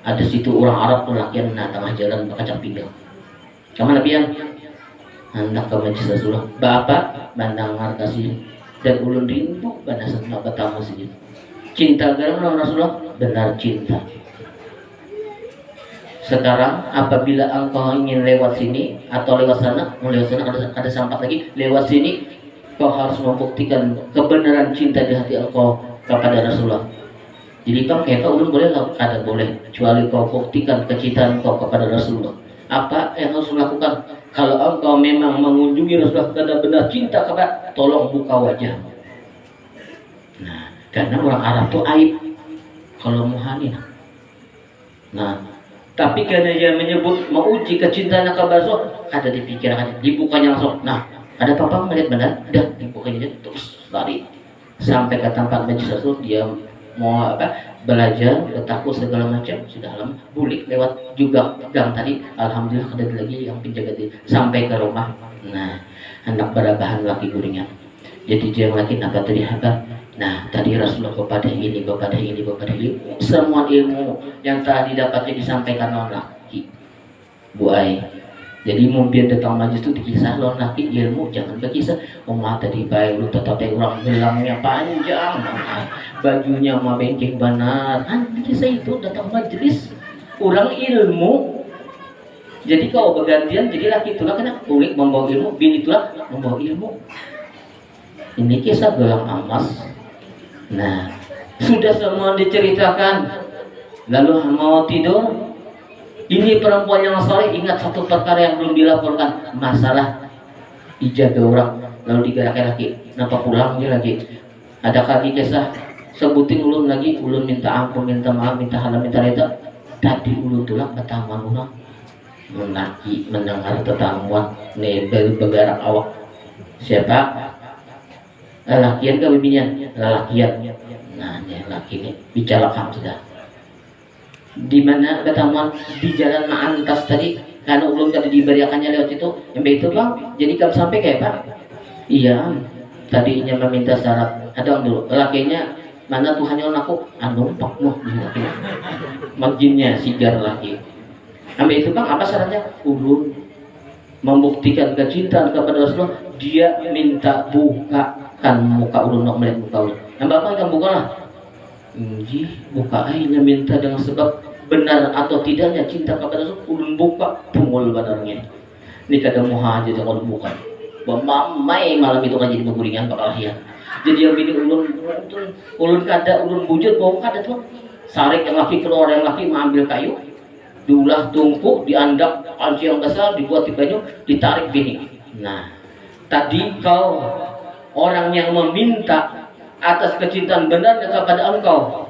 ada situ orang Arab tuh lakian tengah jalan berkacang pinggang. Kemana pian? Hendak ke majelis Rasulullah. Bapak bandang kasih dan ulun rindu pada setelah bertamu segitu. Cinta garam Rasulullah benar cinta. Sekarang apabila engkau ingin lewat sini atau lewat sana, mau lewat sana ada sampah lagi, lewat sini kau harus membuktikan kebenaran cinta di hati engkau kepada Rasulullah. Jadi bang, kayak kau boleh lah, ada boleh, kecuali kau buktikan kecintaan kau kepada Rasulullah. Apa yang harus melakukan? Kalau engkau memang mengunjungi Rasulullah benar-benar cinta kepada, tolong buka wajah. Nah, karena orang Arab tuh aib kalau muhanin. Nah, tapi karena dia menyebut mau uji kecintaannya kepada Rasul, ada dipikirkan, dibukanya langsung. Nah, ada papa melihat benar, dah dibukanya terus lari sampai ke tempat majlis Rasul. Dia mau belajar, takut segala macam, sudah lama bulik lewat juga gang tadi. Alhamdulillah ada lagi yang penjaga di sampai ke rumah. Nah, anak berabahan laki guringan. Jadi dia laki apa tadi apa? Nah, tadi Rasulullah kepada ini, semua ilmu yang telah didapatnya disampaikan oleh laki. Bu Ai. Jadi mungkin datang majlis itu dikisah lawan laki ilmu, jangan berkisah mata tadi baik lu tetap orang gelangnya panjang, bajunya mah bengkeng benar kan, kisah itu datang majlis orang ilmu. Jadi kau bergantian, jadi laki itulah kena kulit membawa ilmu, bini itulah membawa ilmu. Ini kisah gelang emas. Nah, sudah semua diceritakan, lalu mau tidur. Ini perempuan yang soleh ingat satu perkara yang belum dilaporkan, masalah dijaga orang, lalu digerakkan lagi. Kenapa pulang dia lagi? Ada kali kisah sebutin ulun lagi, ulun minta ampun, minta maaf, minta halal, minta reda. Tadi ulun tulang ketahuan orang menaki mendengar tetangguan nebel bergerak awak. Siapa? Lelakian ke bibinya? Lelakian. Nah, ini laki ini bicara kamu sudah. Di mana ketemuan di jalan Ma'antas tadi, karena ulun tadi diberiakannya lewat itu, yang itu bang, jadi kamu sampai kayak pak? Iya, tadinya meminta syarat, ada dulu, lakinya mana Tuhannya aku, numpak noh, makinnya sigar lagi. Ambil itu bang, apa syaratnya? Ulun membuktikan kecintaan kepada Rasulullah, dia minta bukakan muka ulun, nak melihat muka ulun. Yang bapak kan buka lah. Buka airnya minta dengan sebab benar atau tidaknya cinta kepada Rasul, ulun buka pungul badannya. Ini kata muhajir kalau buka. Mamai malam itu kan jadi berguringan bakal hian. Jadi yang bini ulun kada ulun bujur bau kada tuh. Sarik yang laki keluar yang laki mengambil kayu, diulah tumpuk, diandak panci yang besar, dibuat di banyu, ditarik bini. Nah, tadi kau orang yang meminta atas kecintaan benar kepada engkau,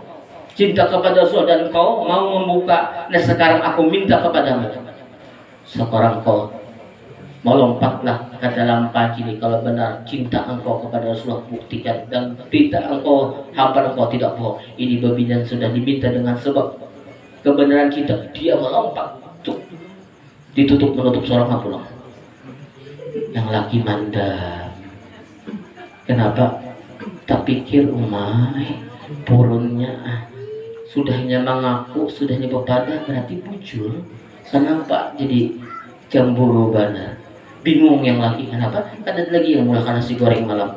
cinta kepada Rasul, dan engkau mau membuka. Nah sekarang aku minta kepadamu, sekarang kau melompatlah ke dalam panci ini. Kalau benar cinta engkau kepada Rasulullah, buktikan, dan tidak engkau hampa, engkau tidak bohong. Ini babi yang sudah diminta dengan sebab kebenaran cinta. Dia melompat tuh, ditutup menutup seorang pulang. Yang laki mandang. Kenapa? Tak pikir umai purunnya sudahnya mengaku, sudahnya bepada, berarti bujur. Kenapa jadi cemburu benar? Bingung yang laki, kenapa? Ada lagi yang mulai nasi goreng malam,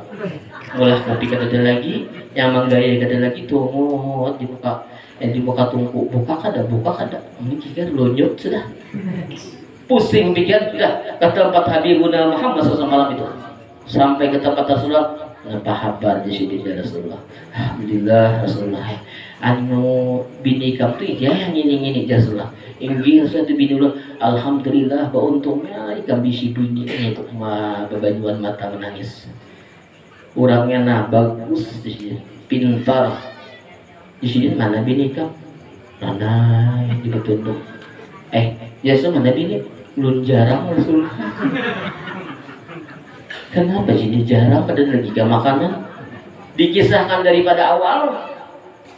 mulai kopi ada lagi, yang menggaya ada lagi, tungut dibuka, dibuka tungku, buka kada, ini kira lonjok sudah, pusing pikir sudah ke tempat Habibuna Muhammad SAW malam itu, sampai ke tempat Rasulullah. Apa kabar di sini ya Rasulullah? Alhamdulillah Rasulullah. Anu bini kamu tuh ya yang ini Rasulullah. Ingin suatu bini ulun. Alhamdulillah bauntungnya ikan bisi bunyi itu mah bebajuan mata menangis. Orangnya nah bagus di sini, pintar. Di sini mana bini kamu? Mana di petunjuk. Biasa mana bini? Ulun jarang Rasulullah. Kenapa sih jarang pada lagi gak makanan? Dikisahkan daripada awal.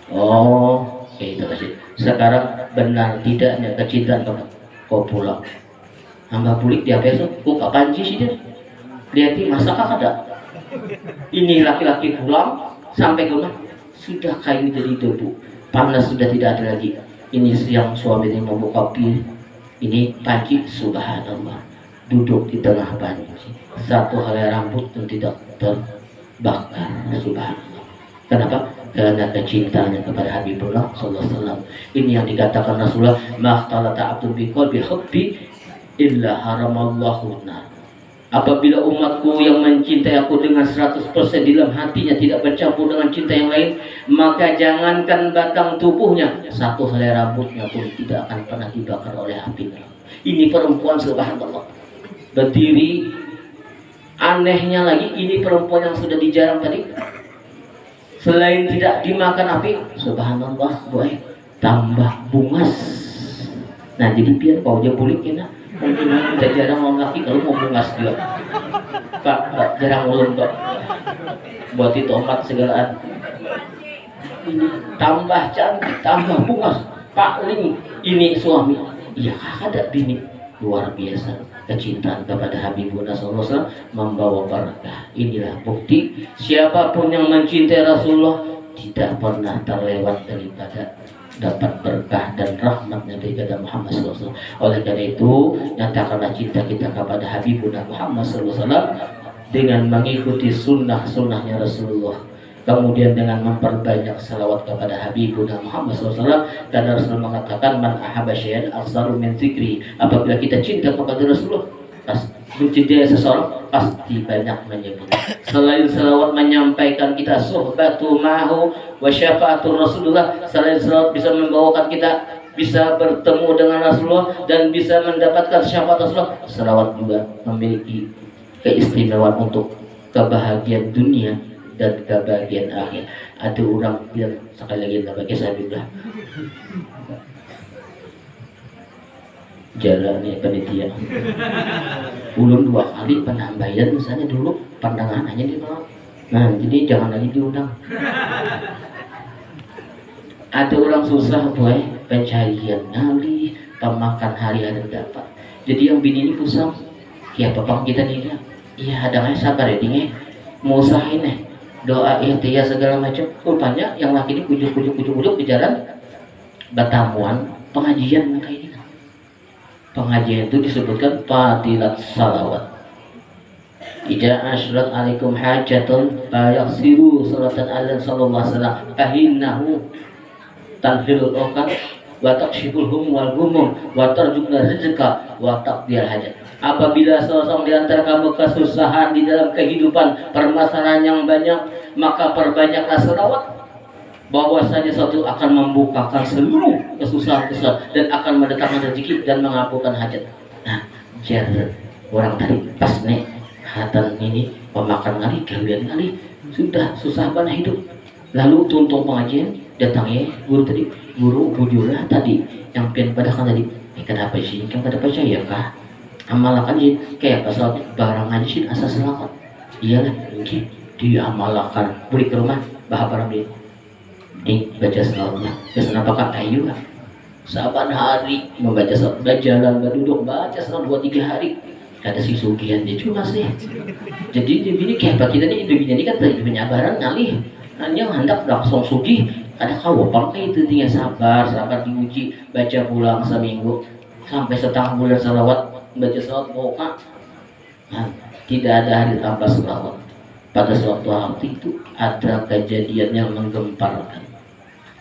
Oh, itu kasih. Sekarang benar tidaknya kecintaan kamu. Kau pulang. Hamba pulik dia besok. Buka panci sih dia. Lihat masak ada. Ini laki-laki pulang sampai ke rumah sudah kayu jadi debu. Panas sudah tidak ada lagi. Ini siang suami ini mau buka kopi. Ini panci, subhanallah. Duduk di tengah panci. Satu helai rambut pun tidak terbakar. Subhanallah. Kenapa? karena kecintanya kepada Habibullah sallallahu alaihi wasallam. Ini yang dikatakan Rasulullah, "Mahtalata abdu biqalbi hubbi illa haramallahu nar." Apabila umatku yang mencintai aku dengan 100% di dalam hatinya tidak bercampur dengan cinta yang lain, maka jangankan batang tubuhnya, satu helai rambutnya pun tidak akan pernah dibakar oleh api neraka. Ini perempuan subhanallah berdiri. Anehnya lagi, ini perempuan yang sudah dijarang tadi, selain tidak dimakan api, subhanallah boy, tambah bungas. Nah jadi biar kau aja bulikin, kita jarang mau laki kalau mau bungas juga. Pak jarang ulun Pak, buat itu tomat segalaan. Ini tambah cantik, tambah bungas. Pak ini suami, iya ada bini, luar biasa. Kecintaan kepada Habibullah SAW membawa berkah. Inilah bukti siapapun yang mencintai Rasulullah tidak pernah terlewat daripada dapat berkah dan rahmatnya daripada Muhammad SAW. Oleh karena itu, nyatakanlah cinta kita kepada Habibullah Muhammad SAW dengan mengikuti sunnah-sunnahnya Rasulullah. Kemudian dengan memperbanyak salawat kepada Habibullah Muhammad SAW, karena Rasulullah mengatakan man ahabba syai'an aktsaru min dzikri. Apabila kita cinta kepada Rasulullah, mencintai seseorang pasti banyak menyebut. Selain salawat menyampaikan kita suhbatu ma'hu wa syafa'atul Rasulullah, selain salawat bisa membawakan kita bisa bertemu dengan Rasulullah dan bisa mendapatkan syafaat Rasulullah. Salawat juga memiliki keistimewaan untuk kebahagiaan dunia dan kebahagiaan akhir. Ada orang yang sekali lagi pakai sabiblah jalannya panitia ulun 2 kali penambahan misalnya dulu pandangannya di bawah. Nah jadi jangan lagi diundang. Ada orang susah boy, pencarian ngali pemakan hari-hari dapat. Jadi yang bini ini pusing ya bapak kita nih iya ada sabar ya dingin mau usahain doa ikhtiar segala macam. Rupanya yang laki ini kujuk di jalan Batamuan pengajian mereka ini. Pengajian itu disebutkan fadilat salawat. Ija asyrat alaikum hajatun fayaksiru salatan ala sallallahu alaihi wasallam fahinnahu tanfilul okat wa takshiful hum wal gumum wa tarjukna rizqa wa taqdir hajat. Apabila seorang di antara kamu kesusahan di dalam kehidupan, permasalahan yang banyak, maka perbanyaklah selawat, bahwasanya suatu akan membukakan seluruh kesusahan dan akan mendatangkan rezeki dan mengabulkan hajat. Nah, jar orang tadi pas nih hatan ini pemakan kali, gawian kali, sudah susah banget hidup. Lalu tuntung pengajian, datangnya guru tadi, guru bujurlah tadi yang pian padahkan tadi, kenapa sih? Kan pada percaya kah? Amalakan sih, kayak pasal barang ngaji asas selawat. Iyalah, mungkin diamalkan, beli ke rumah, bahas barang dia. Ini baca selawat, kesan apakah ayu lah? Saban hari membaca selawat, berjalan, berduduk, baca selawat 2-3 hari. Ada si sugihan dia cuma sih. Jadi ini kayak kita nih hidupnya ini kan tadi penyabaran ngalih. Hanya hendak langsung sugih. Ada kau pakai itu tinggal sabar diuji, baca pulang seminggu sampai setengah bulan selawat. Baca selawat boka. Nah, tidak ada hari tanpa selawat. Pada suatu waktu itu ada kejadian yang menggemparkan.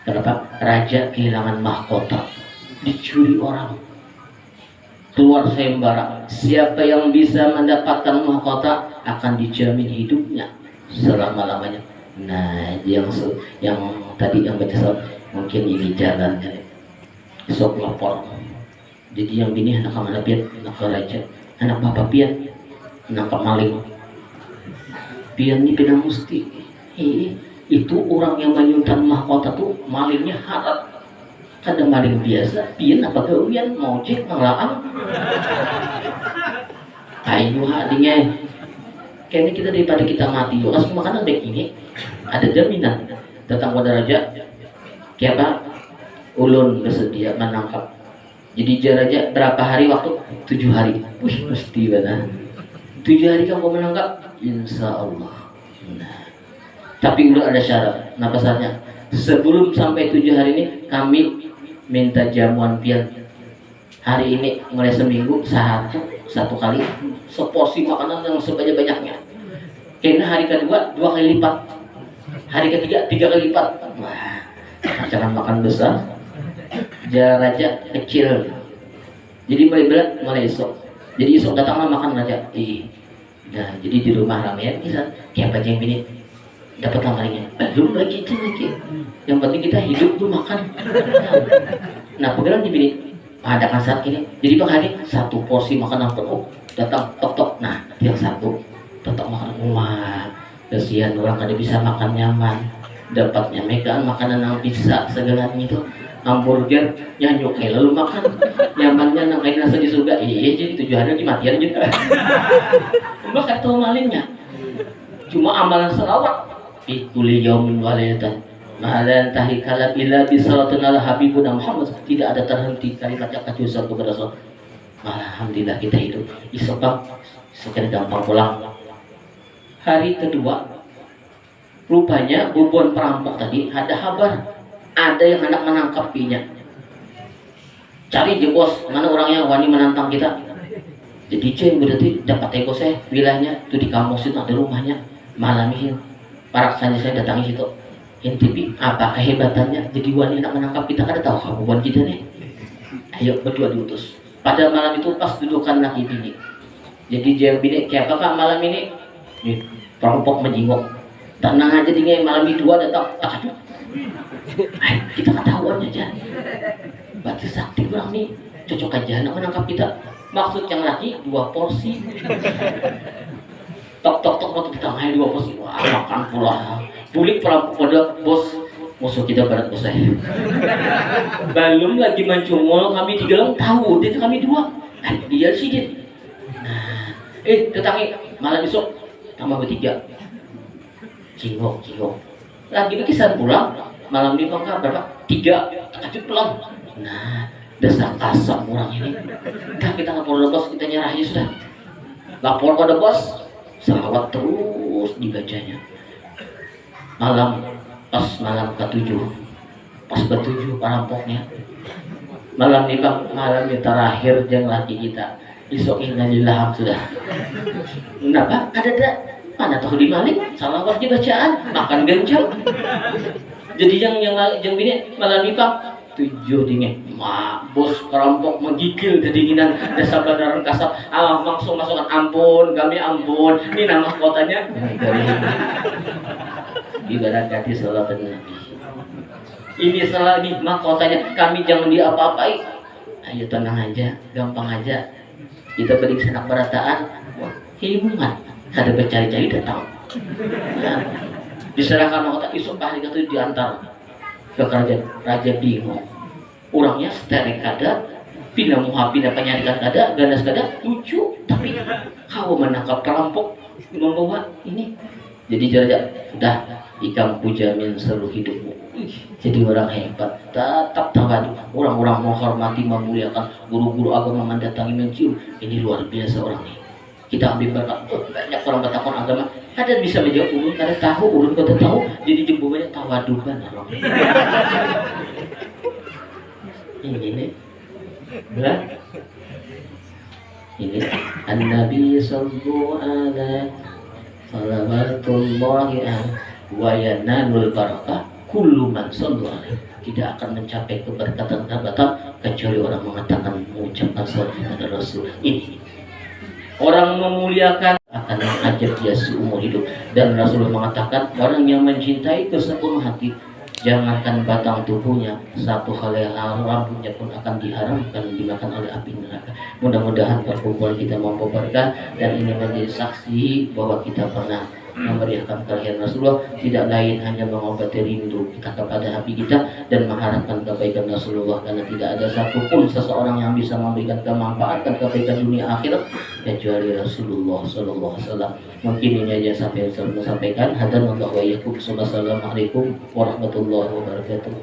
Kenapa? Raja kehilangan mahkota, dicuri orang, keluar sayembara. Siapa yang bisa mendapatkan mahkota akan dijamin hidupnya selama-lamanya. Nah, yang tadi yang baca selawat mungkin ini jalannya. Sok lapor. Jadi yang bini anak mana pian, anak raja, anak bapak pian, anak maling. Pian ini pinang musti. Itu orang yang menyuntan mahkota tuh malingnya harat. Kadang maling biasa, pian apa gawian, mojek, ngelaang. Ayo hadinya. Kayaknya kita daripada kita mati, yuk langsung makanan baik ini. Ada jaminan. Datang pada raja, kayak apa? Ulun bersedia menangkap. Jadi raja berapa hari waktu? 7 hari. Wih, mesti benar. 7 hari kamu menangkap? Insya Allah. Nah, tapi udah ada syarat. Nah, pesannya sebelum sampai 7 hari ini kami minta jamuan pian. Hari ini mulai seminggu satu kali seporsi makanan yang sebanyak-banyaknya. Karena hari kedua 2 kali lipat. Hari ketiga 3 kali lipat. Wah, jangan makan besar, raja kecil. Jadi mulai berat mulai esok. Jadi esok datanglah makan raja. Nah, jadi di rumah ramean bisa kayak apa yang ini dapat lamarnya. Belum lagi itu lagi. Yang penting kita hidup tuh makan. Nah, pegang di bini ada kasar ini. Jadi Pak hari satu porsi makanan penuh datang tok. Nah, yang satu tetap makan. Wah, kasihan orang ada bisa makan nyaman. Dapatnya megang makanan yang bisa segalanya itu hamburger nyanyuk lalu makan nyamannya nang kain rasa di surga. Iya jadi tujuannya di matian gitu. Mbak kata malingnya cuma amalan selawat fi kulli yaumin wa lailatan ma'alan tahikala bila bisalatun ala habibuna Muhammad, tidak ada terhenti kalimat yang kacusar kepada Rasul. Alhamdulillah kita hidup isok sekedar gampang pulang. Hari kedua rupanya bubuan perampok tadi ada kabar ada yang hendak menangkap pinya. Cari je bos, mana orang yang wani menantang kita. Jadi ceng berarti dapat ego saya wilayahnya itu di kampung situ ada rumahnya. Malam ini paraksanya saya datangi situ. Intipi apa kehebatannya jadi wani hendak menangkap kita, kada tahu kabuan kita nih. Ayo berdua diutus. Pada malam itu pas dudukan laki bini. Jadi dia bini kayak apa kak malam ini? Nih, perampok menjingok. Tenang aja tinggal malam itu dua datang tak ada. Kita ketahuan aja. Berarti sakti orang nih cocok aja nak menangkap kita. Maksud yang lagi 2 porsi. Tok waktu kita main 2 porsi. Wah makan pula. Bulik perampok pada bos musuh kita barat bos saya. Belum lagi mencungol kami 3 orang tahu dia kami 2. Dia sih dia. Nah, datangi malam besok tambah bertiga. Cingok. Lagi kisan pulang malam ini bangka berapa? 3 takut pulang. Nah, dasar kasar orang ini. Dah kita lapor ke bos, kita nyerah aja sudah. Lapor pada bos, selawat terus dibacanya. Malam ke-7, pas ke-7 perampoknya. Malam ini bang, malam ini terakhir jeng laki kita. Isok innalillah sudah. Kenapa? Ada. Mana tahu di malik salah wajib bacaan makan genjang. Jadi yang bini malam ini pak 7 dingin bos perampok menggigil kedinginan desa badaran kasar langsung masukkan ampun kami ampun ini nama kotanya dari ibarat kati salat Nabi ini salah di mahkotanya kami jangan diapa-apai. Ayo tenang aja gampang aja kita beri senak berataan hubungan ada bercari-cari datang. Nah, diserahkan mahkota isuk hari itu diantar ke kerajaan. Raja bingung. Orangnya sterek ada, pindah muhapindah penyarikan ada, ganas ada, lucu. Tapi kau menangkap perampok membawa ini. Jadi raja sudah ikam pujamin seluruh hidupmu. Jadi orang hebat, tetap tawadu. Orang-orang menghormati, memuliakan, guru-guru agama mendatangi mencium. Ini luar biasa orang ini. Kita ambil berkat, banyak orang bertakon agama. Ada bisa menjawab ulun, ada tahu ulun kata tahu. Jadi jembumannya tawadukan orang. Ini belah. Ini An-Nabi sallallahu alaihi salawatullahi wa yanalul barakah kullu man sallallahu alaihi. Tidak akan mencapai keberkatan abadi kecuali orang mengatakan mengucapkan salawat kepada Rasul. Ini orang memuliakan akan mengajak dia seumur hidup. Dan Rasulullah mengatakan orang yang mencintai sepenuh hati jangankan batang tubuhnya, satu helai rambutnya pun akan diharamkan dimakan oleh api neraka. Mudah-mudahan perkumpulan kita mampu berkah dan ini menjadi saksi bahwa kita pernah memeriahkan kelahiran Rasulullah, tidak lain hanya mengobati rindu kita kepada Habib kita dan mengharapkan kebaikan Rasulullah, karena tidak ada satupun seseorang yang bisa memberikan kemanfaatan kebaikan dunia akhirat kecuali Rasulullah sallallahu alaihi wasallam. Mungkin ini aja sampai saya sampaikan. Hadanallahu wa iyyakum. Wassalamualaikum warahmatullahi wabarakatuh.